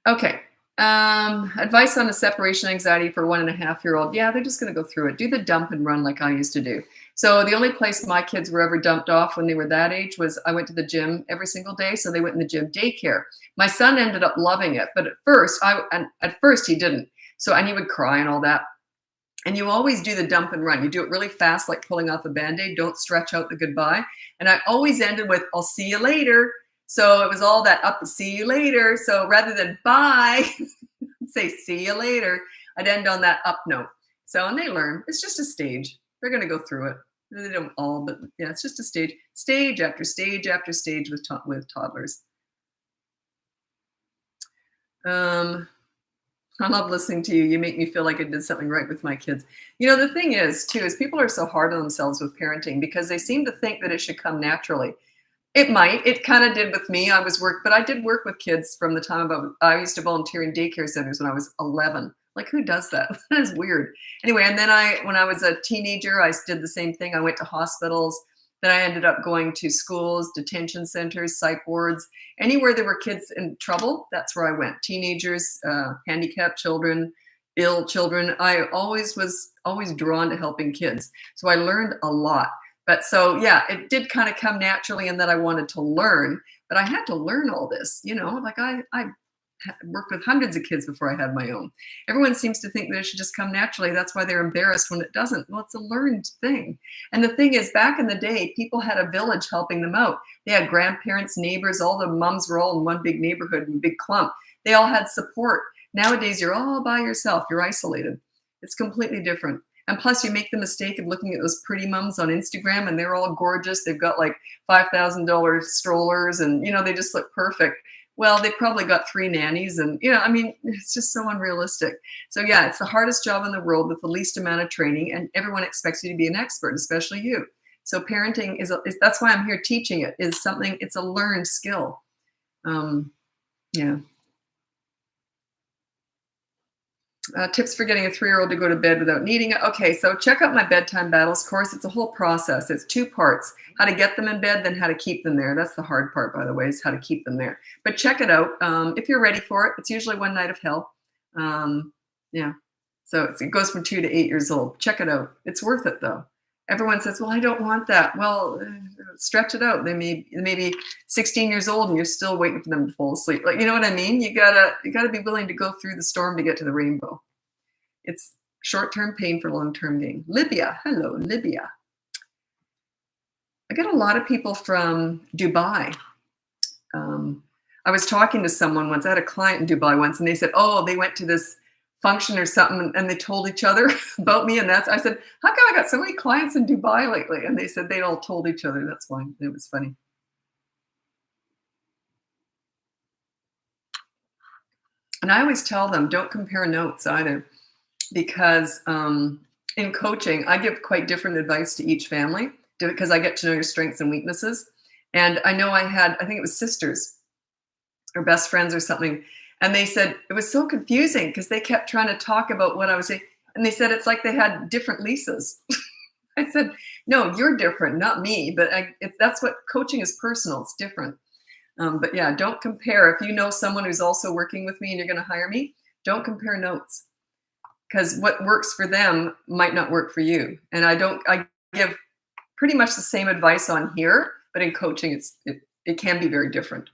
Okay. Advice on a separation anxiety for 1.5-year-old. Yeah, they're just going to go through it. Do the dump and run like I used to do. So the only place my kids were ever dumped off when they were that age was I went to the gym every single day. So they went in the gym daycare. My son ended up loving it, but at first he didn't. So, and he would cry and all that. And you always do the dump and run. You do it really fast, like pulling off a Band-Aid. Don't stretch out the goodbye. And I always ended with, "I'll see you later." So it was all that up, "See you later." So rather than bye, say "see you later," I'd end on that up note. So, and they learn. It's just a stage. They're going to go through it. They don't all, but yeah, it's just a stage after stage after stage with toddlers. I love listening to you. You make me feel like I did something right with my kids. The thing is, too, is people are so hard on themselves with parenting because they seem to think that it should come naturally. It might. It kind of did with me. But I did work with kids from the time I used to volunteer in daycare centers when I was 11. Like, who does that? That is weird. Anyway, and then when I was a teenager, I did the same thing. I went to hospitals Then I ended up going to schools, detention centers, psych wards, anywhere there were kids in trouble. That's where I went. Teenagers, handicapped children, ill children. I always drawn to helping kids. So I learned a lot. But so yeah, it did kind of come naturally in that I wanted to learn, but I had to learn all this, like I worked with hundreds of kids before I had my own. Everyone seems to think that it should just come naturally. That's why they're embarrassed when it doesn't. Well, it's a learned thing. And the thing is, back in the day, people had a village helping them out. They had grandparents, neighbors, all the moms were all in one big neighborhood, one big clump. They all had support. Nowadays, you're all by yourself. You're isolated. It's completely different. And plus, you make the mistake of looking at those pretty mums on Instagram, and they're all gorgeous. They've got like $5,000 strollers, and they just look perfect. Well, they probably got 3 nannies, and it's just so unrealistic. So yeah, it's the hardest job in the world with the least amount of training, and everyone expects you to be an expert, especially you. So parenting is that's why I'm here teaching it. It's a learned skill. Yeah. Tips for getting a 3-year-old to go to bed without needing it. Okay, so check out my bedtime battles course. It's a whole process. It's 2 parts: how to get them in bed, then how to keep them there. That's the hard part, by the way, is how to keep them there. But check it out if you're ready for it. It's usually one night of hell. Yeah, so it goes from 2 to 8 years old. Check it out. It's worth it, though. Everyone says, "Well, I don't want that." Well, stretch it out. They may be 16 years old, and you're still waiting for them to fall asleep. Like, you know what I mean? You gotta be willing to go through the storm to get to the rainbow. It's short-term pain for long-term gain. Libya, hello, Libya. I get a lot of people from Dubai. I was talking to someone once. I had a client in Dubai once, and they said, "Oh, they went to this function or something, and they told each other about me." And I said, "How come I got so many clients in Dubai lately?" And they said they all told each other. That's why. It was funny. And I always tell them, don't compare notes either, because in coaching, I give quite different advice to each family because I get to know your strengths and weaknesses. And I know I think it was sisters or best friends or something. And they said it was so confusing because they kept trying to talk about what I was saying. And they said it's like they had different Lisas. I said, no, you're different, not me. But that's what coaching is: personal. It's different. But yeah, don't compare. If you know someone who's also working with me and you're going to hire me, don't compare notes, because what works for them might not work for you. And I give pretty much the same advice on here, but in coaching, it can be very different.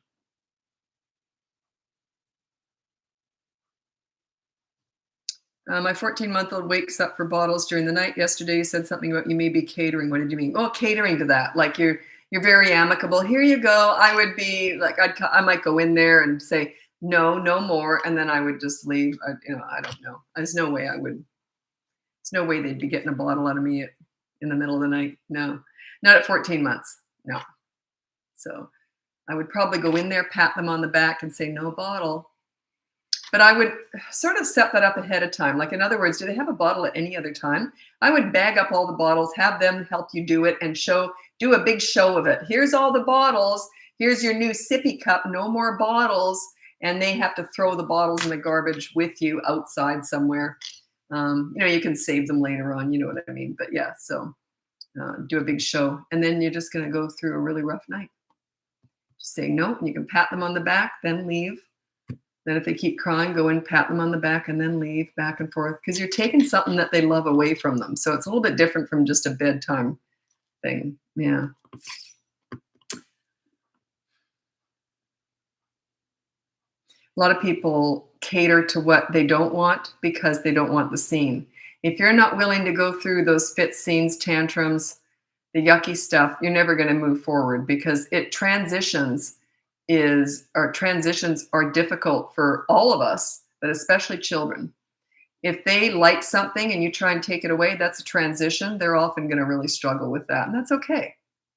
My 14-month-old wakes up for bottles during the night. Yesterday, you said something about you may be catering. What did you mean? Oh, catering to that. Like you're very amicable. Here you go. I would be like, I might go in there and say, no, no more. And then I would just leave. I don't know. There's no way they'd be getting a bottle out of me in the middle of the night. No, not at 14 months. No. So I would probably go in there, pat them on the back and say, no bottle. But I would sort of set that up ahead of time. Like, in other words, do they have a bottle at any other time? I would bag up all the bottles, have them help you do it, and do a big show of it. Here's all the bottles. Here's your new sippy cup. No more bottles. And they have to throw the bottles in the garbage with you outside somewhere. You can save them later on. You know what I mean? But yeah, so do a big show. And then you're just going to go through a really rough night. Just say no. And you can pat them on the back, then leave. Then if they keep crying, go and pat them on the back and then leave, back and forth, because you're taking something that they love away from them. So it's a little bit different from just a bedtime thing. Yeah. A lot of people cater to what they don't want because they don't want the scene. If you're not willing to go through those fit scenes, tantrums, the yucky stuff, you're never going to move forward, because transitions are difficult for all of us, but especially children. If they like something and you try and take it away, that's a transition. They're often going to really struggle with that. And that's okay.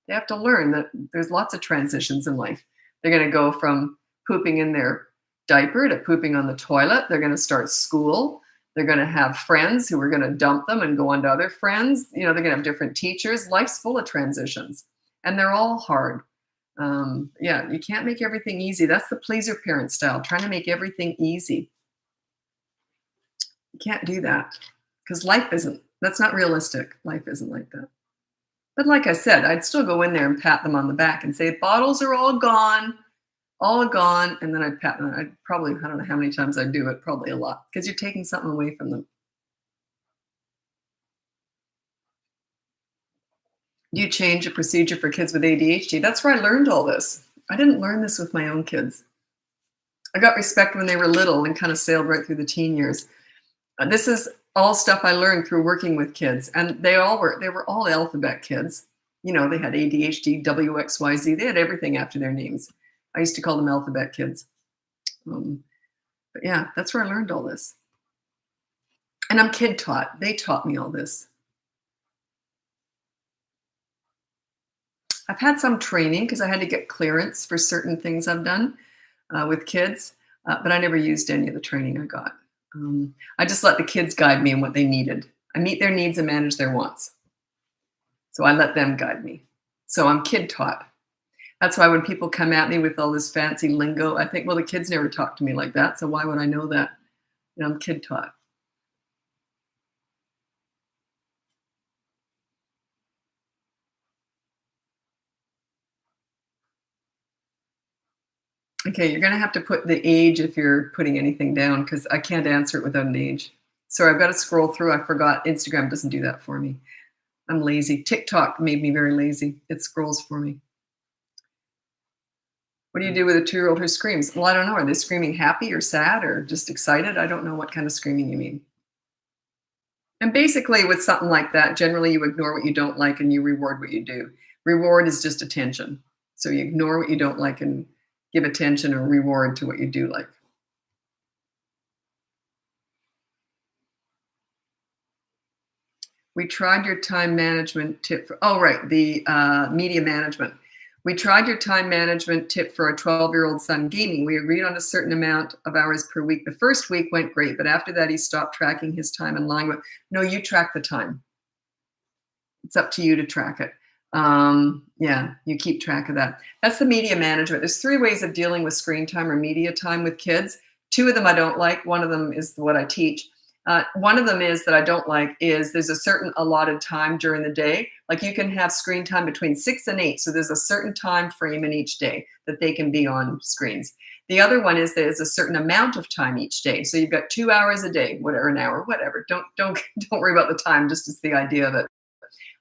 They have to learn that there's lots of transitions in life. They're going to go from pooping in their diaper to pooping on the toilet. They're going to start school. They're going to have friends who are going to dump them and go on to other friends. They're going to have different teachers. Life's full of transitions, and they're all hard. You can't make everything easy. That's the pleaser parent style, trying to make everything easy. You can't do that, because that's not realistic. Life isn't like that. But like I said, I'd still go in there and pat them on the back and say, bottles are all gone. And then I'd pat them. I'd probably, I don't know how many times I'd do it, probably a lot, because you're taking something away from them. Do you change a procedure for kids with ADHD? That's where I learned all this. I didn't learn this with my own kids. I got respect when they were little and kind of sailed right through the teen years. This is all stuff I learned through working with kids, and they were all alphabet kids. You know, they had ADHD, WXYZ. They had everything after their names. I used to call them alphabet kids. But yeah, that's where I learned all this. And I'm kid taught. They taught me all this. I've had some training because I had to get clearance for certain things I've done with kids, but I never used any of the training I got. I just let the kids guide me in what they needed. I meet their needs and manage their wants. So I let them guide me. So I'm kid taught. That's why when people come at me with all this fancy lingo, I think, well, the kids never talk to me like that. So why would I know that? You know, I'm kid taught. Okay, you're going to have to put the age if you're putting anything down because I can't answer it without an age. Sorry, I've got to scroll through. I forgot. Instagram doesn't do that for me. I'm lazy. TikTok made me very lazy. It scrolls for me. What do you do with a 2-year-old who screams? Well, I don't know. Are they screaming happy or sad or just excited? I don't know what kind of screaming you mean. And basically, with something like that, generally you ignore what you don't like and you reward what you do. Reward is just attention. So you ignore what you don't like and give attention or reward to what you do like. We tried your time management tip for, oh, right, the media management. We tried your time management tip for a 12-year-old son gaming. We agreed on a certain amount of hours per week. The first week went great, but after that, he stopped tracking his time and lying. No, you track the time. It's up to you to track it. Yeah, you keep track of that. That's the media management. There's 3 ways of dealing with screen time or media time with kids. 2 of them I don't like. One of them is what I teach. One of them is that I don't like is there's a certain allotted time during the day. Like you can have screen time between 6 and 8. So there's a certain time frame in each day that they can be on screens. The other one is there's a certain amount of time each day. So you've got 2 hours a day, whatever, an hour, whatever. Don't worry about the time, just as the idea of it.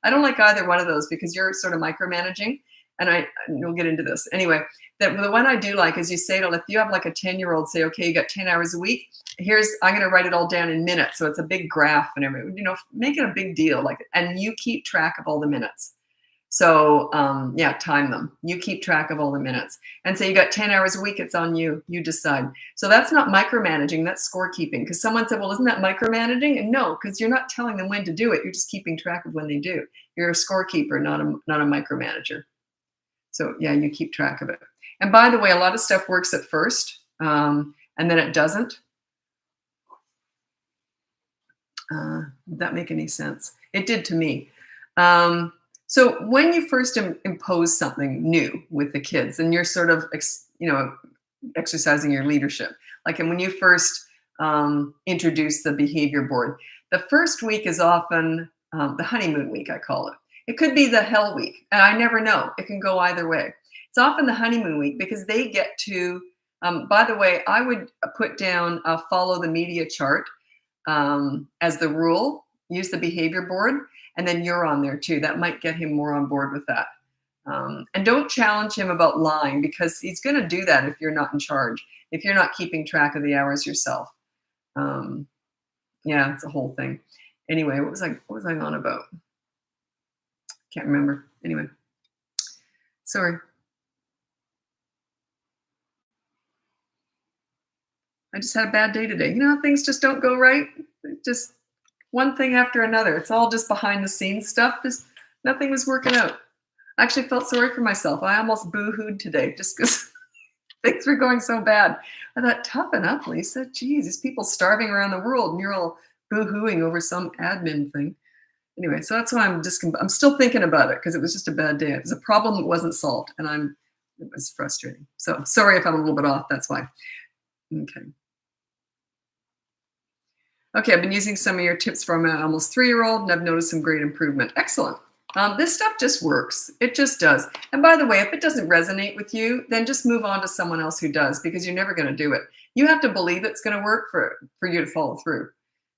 I don't like either one of those because you're sort of micromanaging, and we'll get into this. Anyway, the one I do like is you say to, if you have like a 10-year-old, say, okay, you got 10 hours a week. I'm going to write it all down in minutes. So it's a big graph and everything, make it a big deal. And you keep track of all the minutes. So yeah, time them. You keep track of all the minutes. And say you got 10 hours a week, it's on you. You decide. So that's not micromanaging, that's scorekeeping. Because someone said, well, isn't that micromanaging? And no, because you're not telling them when to do it. You're just keeping track of when they do. You're a scorekeeper, not a micromanager. So yeah, you keep track of it. And by the way, a lot of stuff works at first, and then it doesn't. Did that make any sense? It did to me. So when you first impose something new with the kids, and you're sort of, exercising your leadership, like when you first introduce the behavior board, the first week is often the honeymoon week, I call it. It could be the hell week, and I never know. It can go either way. It's often the honeymoon week because they get to, by the way, I would put down follow the media chart as the rule, use the behavior board, and then you're on there too. That might get him more on board with that. And don't challenge him about lying because he's going to do that if you're not in charge, if you're not keeping track of the hours yourself. Yeah, it's a whole thing. Anyway, what was I on about? Can't remember. Anyway, sorry. I just had a bad day today. Things just don't go right. Just one thing after another. It's all just behind the scenes stuff. Just nothing was working out. I actually felt sorry for myself. I almost boo-hooed today just because things were going so bad. I thought, toughen up, Lisa. Geez, these people starving around the world and you're all boo-hooing over some admin thing. Anyway, so that's why I'm still thinking about it because it was just a bad day. It was a problem that wasn't solved, and it was frustrating. So sorry if I'm a little bit off. That's why. Okay. Okay, I've been using some of your tips for my almost 3-year-old, and I've noticed some great improvement. Excellent. This stuff just works. It just does. And by the way, if it doesn't resonate with you, then just move on to someone else who does, because you're never going to do it. You have to believe it's going to work for you to follow through.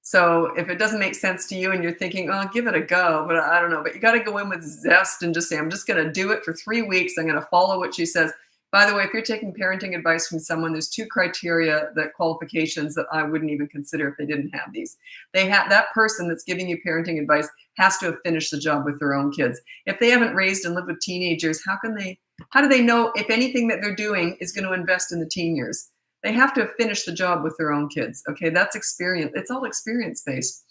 So if it doesn't make sense to you and you're thinking, oh, give it a go, but I don't know, but you got to go in with zest and just say, I'm just going to do it for 3 weeks. I'm going to follow what she says. By the way, if you're taking parenting advice from someone, there's 2 criteria, that qualifications that I wouldn't even consider if they didn't have these. They have, that person that's giving you parenting advice has to have finished the job with their own kids. If they haven't raised and lived with teenagers, how do they know if anything that they're doing is going to invest in the teen years? They have to have finished the job with their own kids. Okay, that's experience. It's all experience based.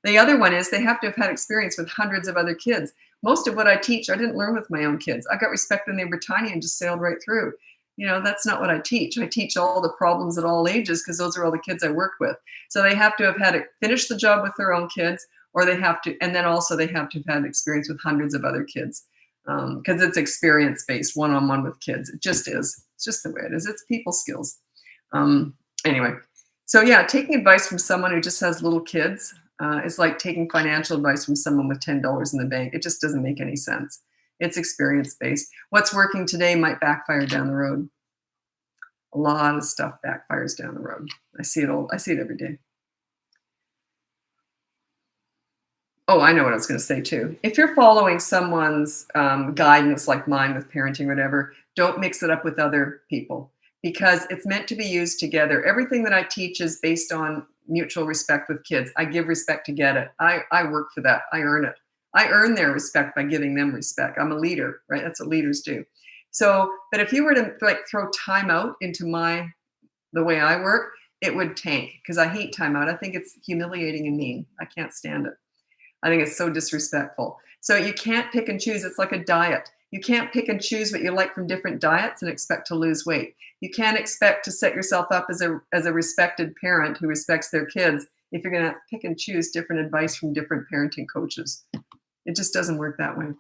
The other one is they have to have had experience with hundreds of other kids. Most of what I teach, I didn't learn with my own kids. I got respect when they were tiny and just sailed right through. That's not what I teach. I teach all the problems at all ages, because those are all the kids I work with. So they have to have had it, finished the job with their own kids, or they have to, and then also they have to have had experience with hundreds of other kids, because it's experience-based, one-on-one with kids. It just is. It's just the way it is. It's people skills. Anyway, so yeah, taking advice from someone who just has little kids is like taking financial advice from someone with $10 in the bank. It just doesn't make any sense. It's experience-based. What's working today might backfire down the road. A lot of stuff backfires down the road. I see it all. I see it every day. Oh, I know what I was going to say too. If you're following someone's guidance like mine with parenting, whatever, don't mix it up with other people, because it's meant to be used together. Everything that I teach is based on mutual respect with kids. I give respect to get it. I work for that. I earn it. I earn their respect by giving them respect. I'm a leader, right? That's what leaders do. So, but if you were to like throw timeout into the way I work, it would tank, because I hate timeout. I think it's humiliating and mean. I can't stand it. I think it's so disrespectful. So you can't pick and choose. It's like a diet. You can't pick and choose what you like from different diets and expect to lose weight. You can't expect to set yourself up as a respected parent who respects their kids if you're going to pick and choose different advice from different parenting coaches. It just doesn't work that way. Do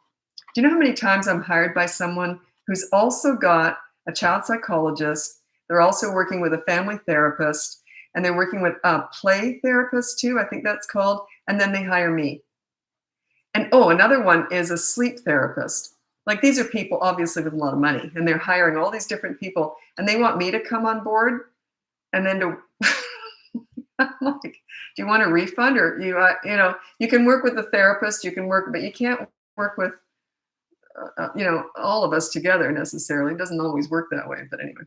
you know how many times I'm hired by someone who's also got a child psychologist? They're also working with a family therapist, and they're working with a play therapist too, I think that's called, and then they hire me. And another one is a sleep therapist. Like, these are people obviously with a lot of money, and they're hiring all these different people, and they want me to come on board, and then to I'm like, do you want a refund? Or you can work with the therapist, you can work, but you can't work with all of us together necessarily. It doesn't always work that way, but anyway.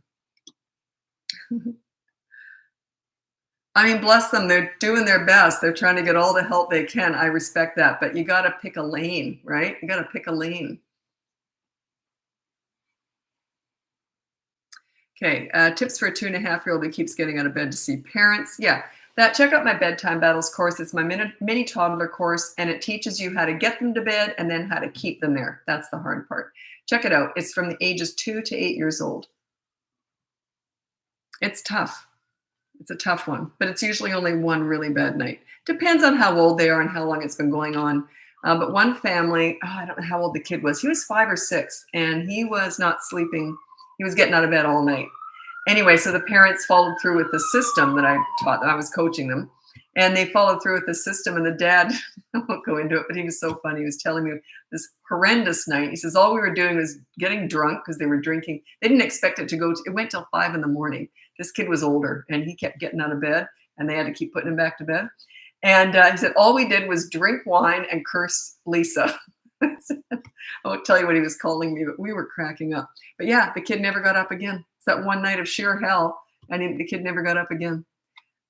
I mean, bless them. They're doing their best. They're trying to get all the help they can. I respect that, but you got to pick a lane, right? You got to pick a lane. Okay, tips for a 2.5-year-old who keeps getting out of bed to see parents. Yeah, check out my Bedtime Battles course. It's my mini toddler course, and it teaches you how to get them to bed and then how to keep them there. That's the hard part. Check it out. It's from the ages 2 to 8 years old. It's tough. It's a tough one, but it's usually only one really bad night. Depends on how old they are and how long it's been going on. But one family, I don't know how old the kid was. He was 5 or 6, and he was not sleeping. He was getting out of bed all night. Anyway, so the parents followed through with the system that I taught. I was coaching them, and they followed through with the system. And the dad, I won't go into it, but he was so funny. He was telling me this horrendous night. He says all we were doing was getting drunk because they were drinking. They didn't expect it to go. It went till 5 a.m. This kid was older, and he kept getting out of bed, and they had to keep putting him back to bed. And he said all we did was drink wine and curse Lisa. I won't tell you what he was calling me, but we were cracking up. But yeah, the kid never got up again. It's that one night of sheer hell, and the kid never got up again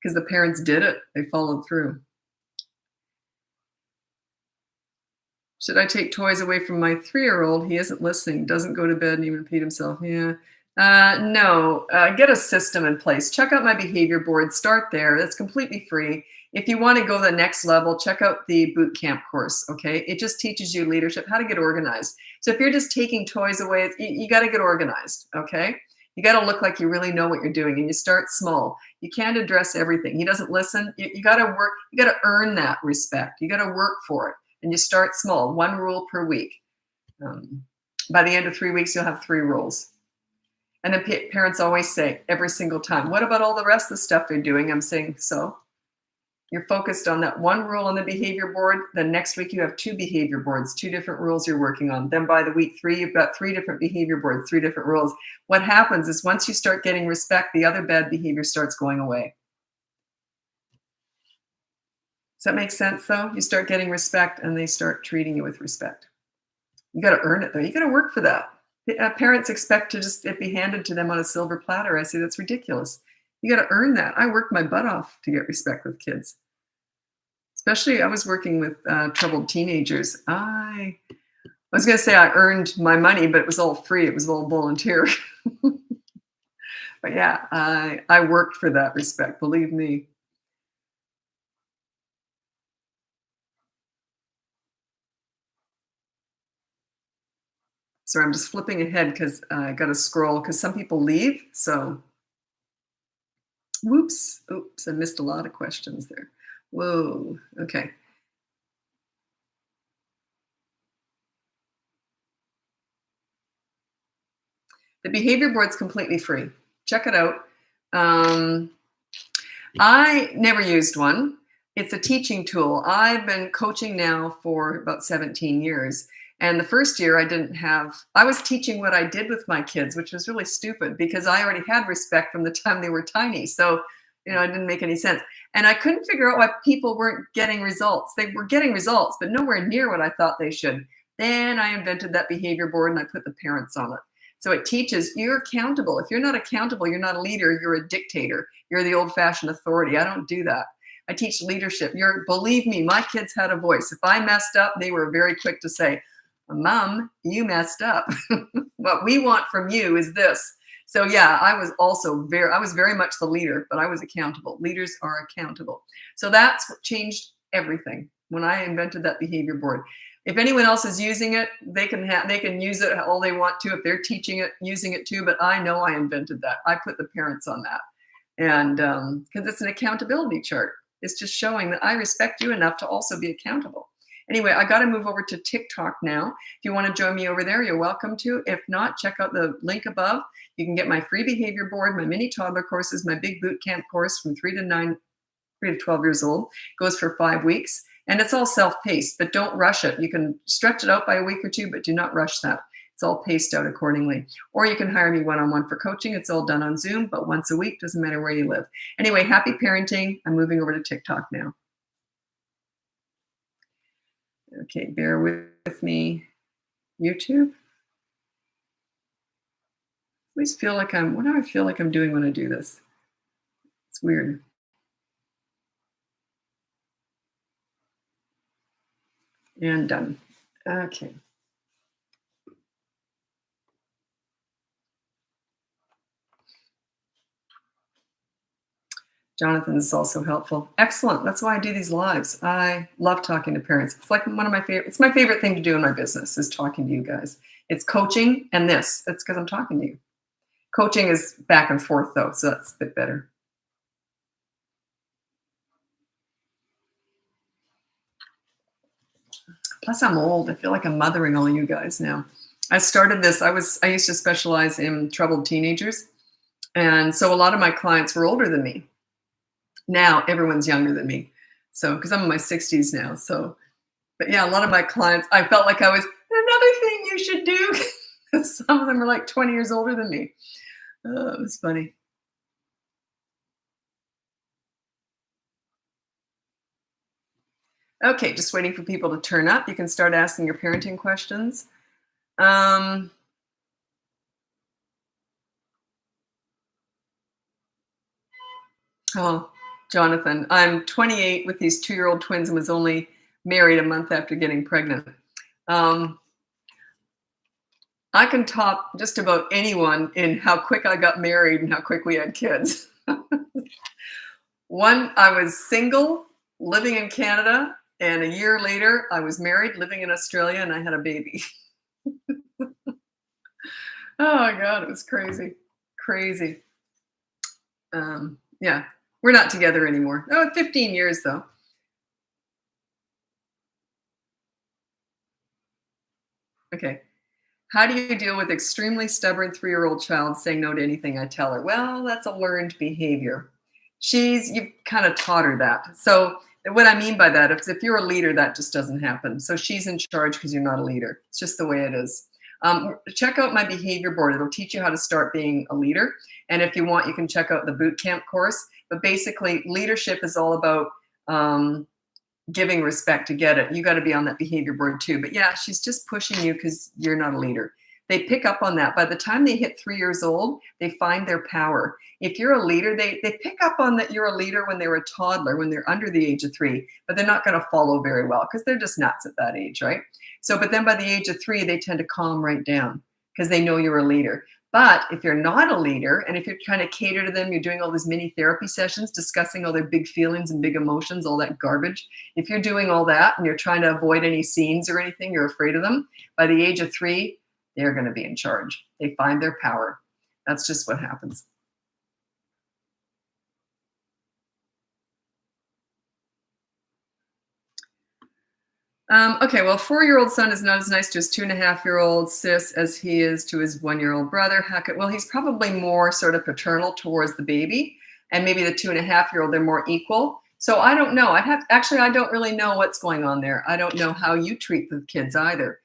because the parents did it. They followed through. Should I take toys away from my 3-year-old? He isn't listening, doesn't go to bed and even repeat himself. Yeah. No, get a system in place. Check out my behavior board. Start there. It's completely free. If you want to go the next level, check out the boot camp course, okay? It just teaches you leadership, how to get organized. So if you're just taking toys away, you got to get organized, okay? You got to look like you really know what you're doing, and you start small. You can't address everything. He doesn't listen. You got to work. You got to earn that respect. You got to work for it, and you start small. 1 rule per week. By the end of 3 weeks, you'll have 3 rules. And then parents always say every single time, what about all the rest of the stuff they're doing? I'm saying, so? You're focused on that one rule on the behavior board. Then next week you have 2 behavior boards, 2 different rules you're working on. Then by the week 3, you've got 3 different behavior boards, 3 different rules. What happens is once you start getting respect, the other bad behavior starts going away. Does that make sense though? You start getting respect and they start treating you with respect. You got to earn it though. You got to work for that. Parents expect to just it be handed to them on a silver platter. I say that's ridiculous. You got to earn that. I worked my butt off to get respect with kids. Especially I was working with troubled teenagers. I was going to say I earned my money, but it was all free. It was all volunteer. But yeah, I worked for that respect, believe me. Sorry, I'm just flipping ahead because I got to scroll because some people leave. So, whoops, oops, I missed a lot of questions there. Whoa, okay. The behavior board's completely free. Check it out. Um, I never used one. It's a teaching tool. I've been coaching now for about 17 years. And the first year I was teaching what I did with my kids, which was really stupid because I already had respect from the time they were tiny. So, it didn't make any sense. And I couldn't figure out why people weren't getting results. They were getting results, but nowhere near what I thought they should. Then I invented that behavior board and I put the parents on it. So it teaches you're accountable. If you're not accountable, you're not a leader, you're a dictator. You're the old-fashioned authority. I don't do that. I teach leadership. Believe me, my kids had a voice. If I messed up, they were very quick to say, Mom, you messed up. What we want from you is this. So yeah, I was very much the leader, but I was accountable. Leaders are accountable. So that's what changed everything when I invented that behavior board. If anyone else is using it, they can use it all they want to. If they're teaching it, using it too. But I know I invented that. I put the parents on that, and because it's an accountability chart. It's just showing that I respect you enough to also be accountable. Anyway, I got to move over to TikTok now. If you want to join me over there, you're welcome to. If not, check out the link above. You can get my free behavior board, my mini toddler courses, my big boot camp course from 3 to 12 years old. Goes for 5 weeks. And it's all self-paced, but don't rush it. You can stretch it out by a week or 2, but do not rush that. It's all paced out accordingly. Or you can hire me one-on-one for coaching. It's all done on Zoom, but once a week, doesn't matter where you live. Anyway, happy parenting. I'm moving over to TikTok now. Okay, bear with me. YouTube. I always feel like what do I feel like I'm doing when I do this? It's weird. And done. Okay. Jonathan is also helpful. Excellent. That's why I do these lives. I love talking to parents. It's like it's my favorite thing to do in my business is talking to you guys. It's coaching and this. It's because I'm talking to you. Coaching is back and forth though, so that's a bit better. Plus I'm old. I feel like I'm mothering all you guys now. I started this. I used to specialize in troubled teenagers. And so a lot of my clients were older than me. Now everyone's younger than me. So, because I'm in my 60s now. So, but yeah, a lot of my clients, I felt like I was another thing you should do. Some of them are like 20 years older than me. Oh, it was funny. Okay, just waiting for people to turn up. You can start asking your parenting questions. Um, oh, Jonathan, I'm 28 with these 2-year-old twins and was only married a month after getting pregnant. I can top just about anyone in how quick I got married and how quick we had kids. I was single, living in Canada, and a year later, I was married, living in Australia, and I had a baby. Oh my God, it was crazy. Crazy. Yeah, we're not together anymore. Oh, 15 years though. Okay. How do you deal with extremely stubborn 3-year-old child saying no to anything I tell her? Well, that's a learned behavior. You've kind of taught her that. So what I mean by that is if you're a leader, that just doesn't happen. So she's in charge because you're not a leader. It's just the way it is. Check out my behavior board. It'll teach you how to start being a leader. And if you want, you can check out the boot camp course. But basically, leadership is all about giving respect to get it. You got to be on that behavior board too. But yeah, she's just pushing you because you're not a leader. They pick up on that. By the time they hit 3 years old, they find their power. If you're a leader, they pick up on that you're a leader when they're a toddler, when they're under the age of 3, but they're not going to follow very well because they're just nuts at that age, right? So, but then by the age of 3, they tend to calm right down because they know you're a leader. But if you're not a leader, and if you're trying to cater to them, you're doing all these mini therapy sessions, discussing all their big feelings and big emotions, all that garbage. If you're doing all that and you're trying to avoid any scenes or anything, you're afraid of them, by the age of 3, they're going to be in charge. They find their power. That's just what happens. Okay, well, 4-year-old son is not as nice to his 2.5-year-old sis as he is to his 1-year-old brother. Well, he's probably more sort of paternal towards the baby, and maybe the 2.5-year-old, they're more equal. So I don't know. I don't really know what's going on there. I don't know how you treat the kids either.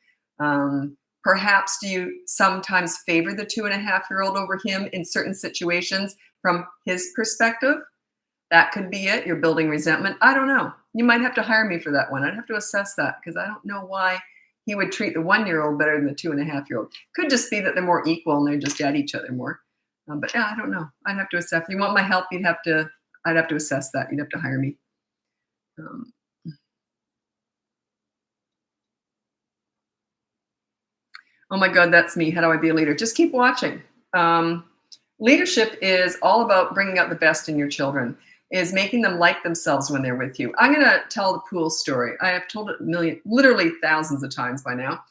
Perhaps do you sometimes favor the 2.5-year-old over him in certain situations from his perspective? That could be it. You're building resentment. I don't know. You might have to hire me for that one. I'd have to assess that because I don't know why he would treat the 1-year-old better than the 2.5-year-old. Could just be that they're more equal and they're just at each other more. But yeah, I don't know. I'd have to assess. If you want my help, I'd have to assess that. You'd have to hire me. Oh my God, that's me. How do I be a leader? Just keep watching. Leadership is all about bringing out the best in your children, is making them like themselves when they're with you. I'm going to tell the pool story. I have told it literally thousands of times by now.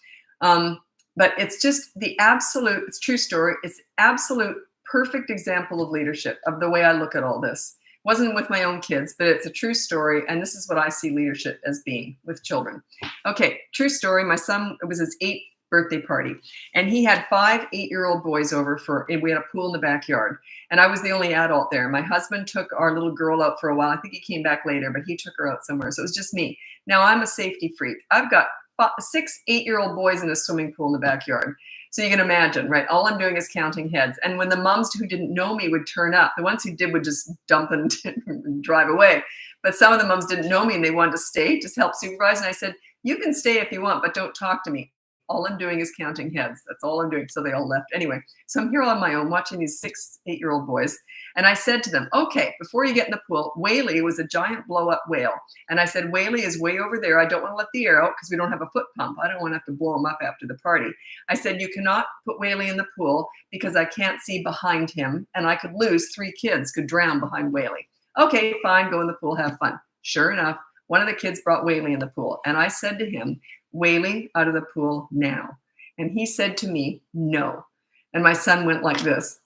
But it's just it's true story. It's absolute perfect example of leadership, of the way I look at all this. It wasn't with my own kids, but it's a true story. And this is what I see leadership as being with children. Okay, true story. My son, it was his 8th birthday party, and he had 5 8-year-old boys over and we had a pool in the backyard, and I was the only adult there. My husband took our little girl out for a while. I think he came back later, but he took her out somewhere, so it was just me. Now I'm a safety freak. I've got 6 8-year-old boys in a swimming pool in the backyard, so you can imagine, right? All I'm doing is counting heads. And when the moms who didn't know me would turn up, the ones who did would just dump and drive away, but some of the moms didn't know me and they wanted to stay, just help supervise. And I said, you can stay if you want, but don't talk to me. All I'm doing is counting heads. That's all I'm doing. So they all left. Anyway, so I'm here on my own watching these 6 8-year-old boys. And I said to them, okay, before you get in the pool, Whaley was a giant blow up whale. And I said, Whaley is way over there. I don't want to let the air out because we don't have a foot pump. I don't want to have to blow him up after the party. I said, you cannot put Whaley in the pool because I can't see behind him. And I could lose 3 kids, could drown behind Whaley. Okay, fine, go in the pool, have fun. Sure enough, one of the kids brought Whaley in the pool. And I said to him, Whaley, out of the pool now. And he said to me, no. And my son went like this.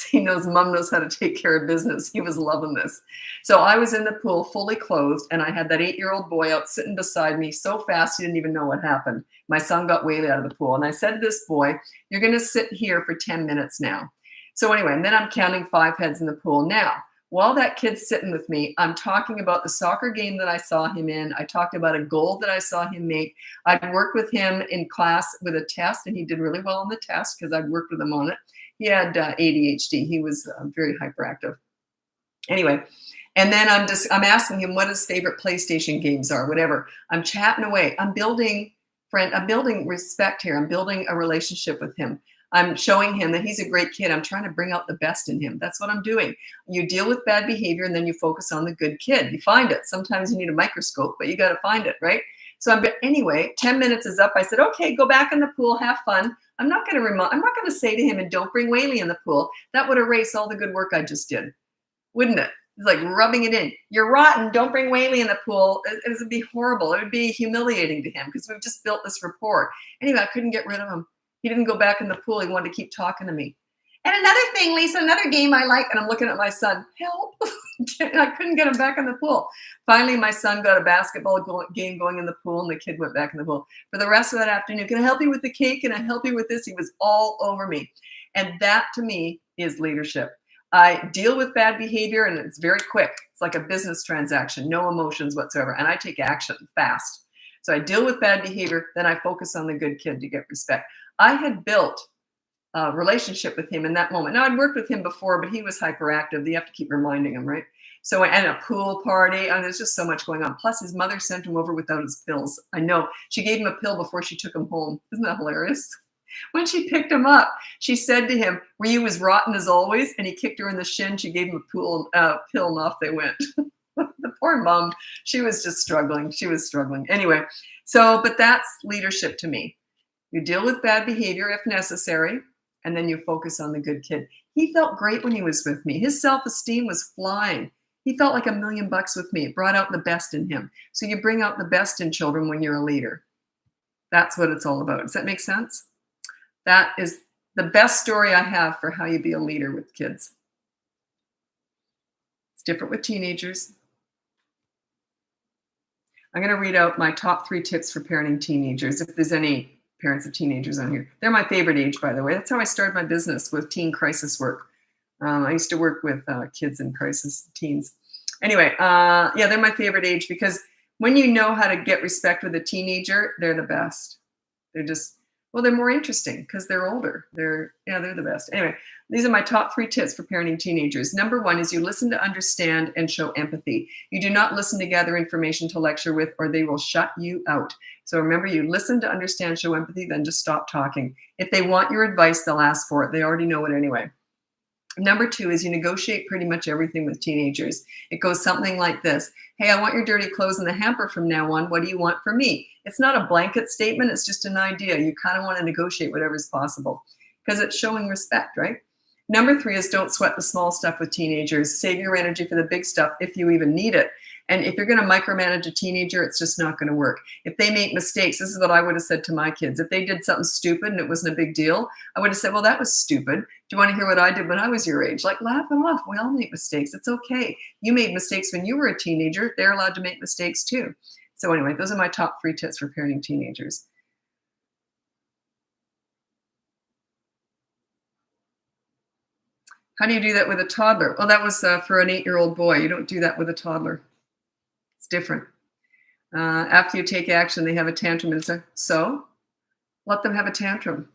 He knows mom knows how to take care of business. He was loving this. So I was in the pool fully clothed, and I had that 8-year-old boy out sitting beside me so fast he didn't even know what happened. My son got Whaley out of the pool. And I said to this boy, you're going to sit here for 10 minutes now. So anyway, and then I'm counting 5 heads in the pool. Now, while that kid's sitting with me, I'm talking about the soccer game that I saw him in. I talked about a goal that I saw him make. I'd worked with him in class with a test, and he did really well on the test because I'd worked with him on it. He had ADHD. He was very hyperactive. Anyway, and then I'm asking him what his favorite PlayStation games are, whatever. I'm chatting away. I'm building respect here. I'm building a relationship with him. I'm showing him that he's a great kid. I'm trying to bring out the best in him. That's what I'm doing. You deal with bad behavior and then you focus on the good kid. You find it. Sometimes you need a microscope, but you got to find it, right? So anyway, 10 minutes is up. I said, okay, go back in the pool, have fun. I'm not going to say to him, and don't bring Whaley in the pool. That would erase all the good work I just did, wouldn't it? It's like rubbing it in. You're rotten. Don't bring Whaley in the pool. It would be horrible. It would be humiliating to him because we've just built this rapport. Anyway, I couldn't get rid of him. He didn't go back in the pool. He wanted to keep talking to me. And another thing, Lisa, another game I like, and I'm looking at my son, help. I couldn't get him back in the pool. Finally, my son got a basketball game going in the pool, and the kid went back in the pool. For the rest of that afternoon, can I help you with the cake? Can I help you with this? He was all over me. And that, to me, is leadership. I deal with bad behavior and it's very quick. It's like a business transaction, no emotions whatsoever. And I take action fast. So I deal with bad behavior, then I focus on the good kid to get respect. I had built a relationship with him in that moment. Now, I'd worked with him before, but he was hyperactive. You have to keep reminding him, right? So, and a pool party, and there's just so much going on. Plus, his mother sent him over without his pills. I know. She gave him a pill before she took him home. Isn't that hilarious? When she picked him up, she said to him, "Were you as rotten as always?" And he kicked her in the shin. She gave him a pill, and off they went. The poor mom, she was just struggling. She was struggling. Anyway, so, but that's leadership to me. You deal with bad behavior if necessary, and then you focus on the good kid. He felt great when he was with me. His self-esteem was flying. He felt like $1,000,000 with me. It brought out the best in him. So you bring out the best in children when you're a leader. That's what it's all about. Does that make sense? That is the best story I have for how you be a leader with kids. It's different with teenagers. I'm going to read out my top 3 tips for parenting teenagers, if there's any parents of teenagers on here. They're my favorite age, by the way. That's how I started my business, with teen crisis work. I used to work with kids in crisis, teens. Anyway, yeah, they're my favorite age because when you know how to get respect with a teenager, they're the best. They're just, well, they're more interesting because they're older. They're the best. Anyway, these are my top 3 tips for parenting teenagers. Number 1 is you listen to understand and show empathy. You do not listen to gather information to lecture with, or they will shut you out. So remember, you listen to understand, show empathy, then just stop talking. If they want your advice, they'll ask for it. They already know it anyway. Number 2 is you negotiate pretty much everything with teenagers. It goes something like this. Hey, I want your dirty clothes in the hamper from now on. What do you want from me? It's not a blanket statement. It's just an idea. You kind of want to negotiate whatever's possible because it's showing respect, right? Number 3 is don't sweat the small stuff with teenagers. Save your energy for the big stuff if you even need it. And if you're going to micromanage a teenager, it's just not going to work. If they make mistakes, this is what I would have said to my kids. If they did something stupid and it wasn't a big deal, I would have said, well, that was stupid. Do you want to hear what I did when I was your age? Like, laugh it off. We all make mistakes. It's okay. You made mistakes when you were a teenager. They're allowed to make mistakes too. So anyway, those are my top 3 tips for parenting teenagers. How do you do that with a toddler? Well, that was for an 8-year-old boy. You don't do that with a toddler. It's different. After you take action, they have a tantrum. And so let them have a tantrum.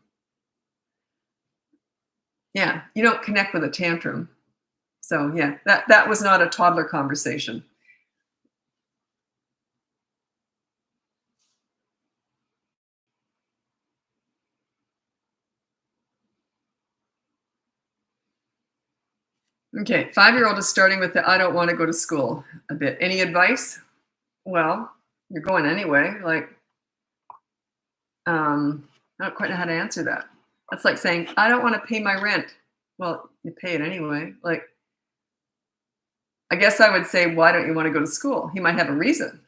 Yeah, you don't connect with a tantrum. So yeah, that was not a toddler conversation. Okay, 5-year-old is starting with the I don't want to go to school a bit. Any advice? Well, you're going anyway. Like, I don't quite know how to answer that. That's like saying, I don't want to pay my rent. Well, you pay it anyway. Like, I guess I would say, why don't you want to go to school? He might have a reason.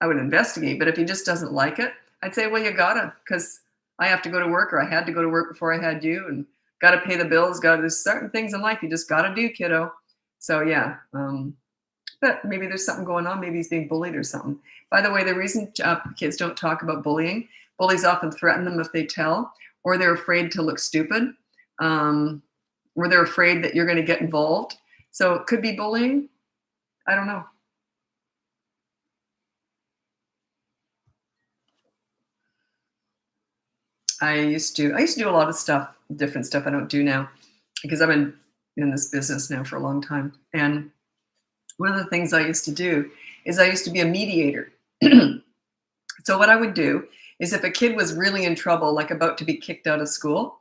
I would investigate. But if he just doesn't like it, I'd say, well, you gotta, because I have to go to work, or I had to go to work before I had you, and got to pay the bills. There's certain things in life you just got to do, kiddo. So yeah, but maybe there's something going on. Maybe he's being bullied or something. By the way, the reason kids don't talk about bullying, bullies often threaten them if they tell, or they're afraid to look stupid, or they're afraid that you're going to get involved. So it could be bullying. I don't know. I used to do a lot of stuff, different stuff I don't do now, because I've been in this business now for a long time. And one of the things I used to do is I used to be a mediator. So what I would do is if a kid was really in trouble, like about to be kicked out of school,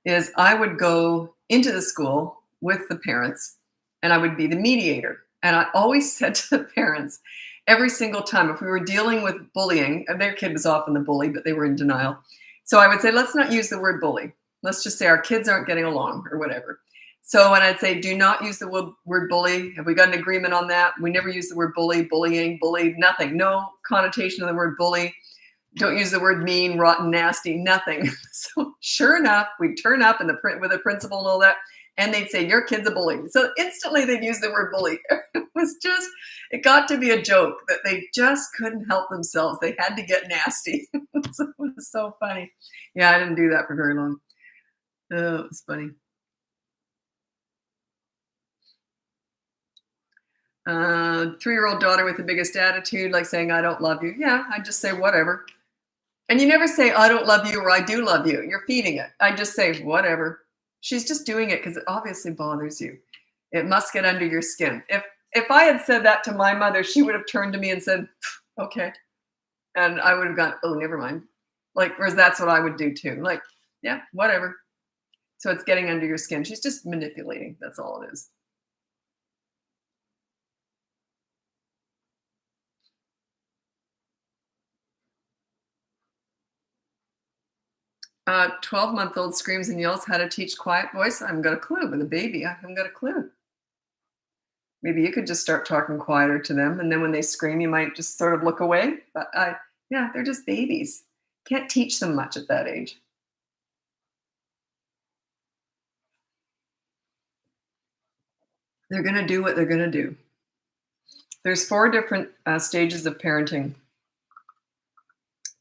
is I would go into the school with the parents and I would be the mediator. And I always said to the parents, every single time, if we were dealing with bullying, and their kid was often the bully, but they were in denial. So I would say, let's not use the word bully. Let's just say our kids aren't getting along or whatever. So when I'd say, do not use the word bully. Have we got an agreement on that? We never use the word bully, bullying, bullied, nothing. No connotation of the word bully. Don't use the word mean, rotten, nasty, nothing. So sure enough, we'd turn up with the principal and all that, and they'd say, your kid's a bully. So instantly they'd use the word bully. It got to be a joke that they just couldn't help themselves. They had to get nasty. So it was so funny. Yeah, I didn't do that for very long. Oh, it was funny. 3-year-old daughter with the biggest attitude, like saying, I don't love you. Yeah, I just say, whatever. And you never say, I don't love you or I do love you. You're feeding it. I just say, whatever. She's just doing it because it obviously bothers you. It must get under your skin. If I had said that to my mother, she would have turned to me and said, okay. And I would have gone, oh, never mind. Like, whereas that's what I would do too. Like, yeah, whatever. So it's getting under your skin. She's just manipulating. That's all it is. 12-month-old screams and yells how to teach quiet voice. I haven't got a clue. With a baby, I haven't got a clue. Maybe you could just start talking quieter to them, and then when they scream, you might just sort of look away. But yeah, they're just babies. Can't teach them much at that age. They're going to do what they're going to do. There's 4 different stages of parenting.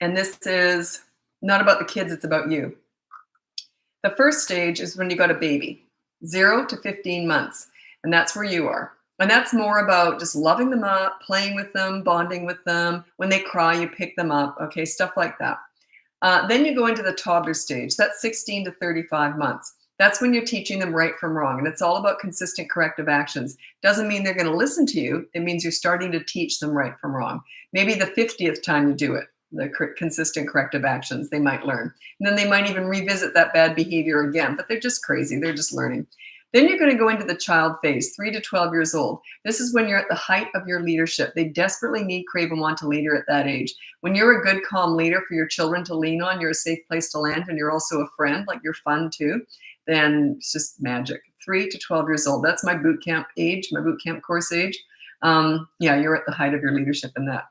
And this is not about the kids, it's about you. The first stage is when you got a baby, 0 to 15 months. And that's where you are. And that's more about just loving them up, playing with them, bonding with them. When they cry, you pick them up. Okay, stuff like that. Then you go into the toddler stage. That's 16 to 35 months. That's when you're teaching them right from wrong. And it's all about consistent corrective actions. Doesn't mean they're going to listen to you. It means you're starting to teach them right from wrong. Maybe the 50th time you do it, the consistent corrective actions, they might learn. And then they might even revisit that bad behavior again, but they're just crazy. They're just learning. Then you're going to go into the child phase, 3 to 12 years old. This is when you're at the height of your leadership. They desperately need, crave, and want a leader at that age. When you're a good, calm leader for your children to lean on, you're a safe place to land, and you're also a friend, like you're fun too, then it's just magic. 3 to 12 years old. That's my boot camp age, my boot camp course age. Yeah, you're at the height of your leadership in that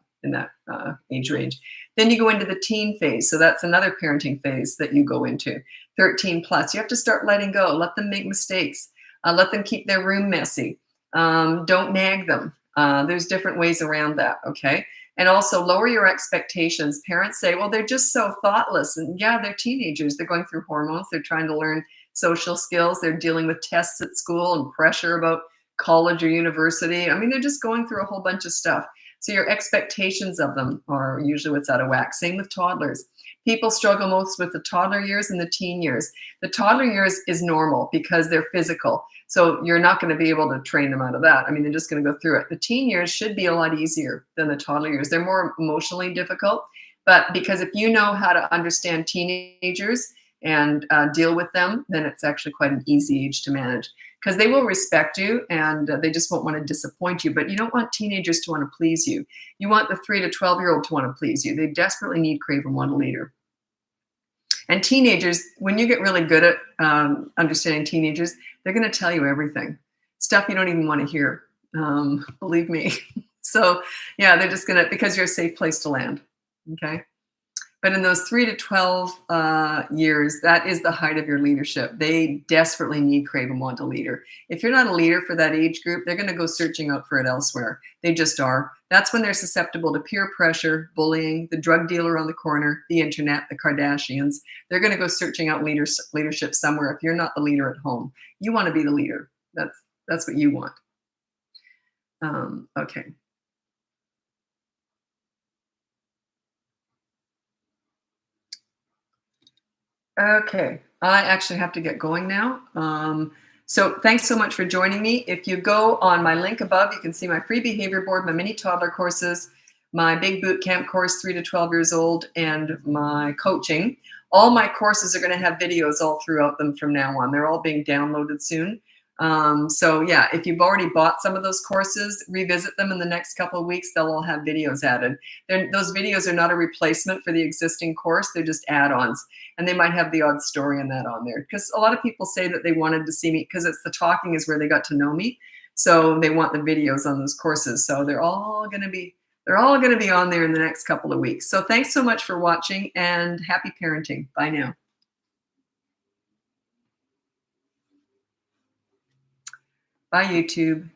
age range. Then you go into the teen phase. So that's another parenting phase that you go into. 13 plus. You have to start letting go. Let them make mistakes. Let them keep their room messy. Don't nag them. There's different ways around that, okay? And also lower your expectations. Parents say, well, they're just so thoughtless. And yeah, they're teenagers. They're going through hormones. They're trying to learn social skills. They're dealing with tests at school and pressure about college or university. I mean, they're just going through a whole bunch of stuff. So your expectations of them are usually what's out of whack. Same with toddlers. People struggle most with the toddler years and the teen years. The toddler years is normal because they're physical. So you're not going to be able to train them out of that. I mean, they're just going to go through it. The teen years should be a lot easier than the toddler years. They're more emotionally difficult, but because if you know how to understand teenagers and deal with them, then it's actually quite an easy age to manage because they will respect you and they just won't want to disappoint you. But you don't want teenagers to want to please you. You want the 3 to 12-year-old to want to please you. They desperately need, crave, and want a leader. And teenagers, when you get really good at understanding teenagers, they're going to tell you everything, stuff you don't even want to hear. Believe me. So yeah, they're just going to, because you're a safe place to land. Okay. But in those 3 to 12 years, that is the height of your leadership. They desperately need, crave, and want a leader. If you're not a leader for that age group, they're going to go searching out for it elsewhere. They just are. That's when they're susceptible to peer pressure, bullying, the drug dealer on the corner, the internet, the Kardashians. They're going to go searching out leadership somewhere if you're not the leader at home. You want to be the leader. That's what you want. Okay. Okay, I actually have to get going now. So thanks so much for joining me. If you go on my link above, you can see my free behavior board, my mini toddler courses, my big boot camp course, 3 to 12 years old, and my coaching. All my courses are going to have videos all throughout them from now on. They're all being downloaded soon. So yeah, if you've already bought some of those courses, revisit them in the next couple of weeks. They'll all have videos added. Those videos are not a replacement for the existing course. They're just add-ons. And they might have the odd story in that on there. Because a lot of people say that they wanted to see me, because it's the talking is where they got to know me. So they want the videos on those courses. So they're all going to be on there in the next couple of weeks. So thanks so much for watching and happy parenting. Bye now. Bye, YouTube.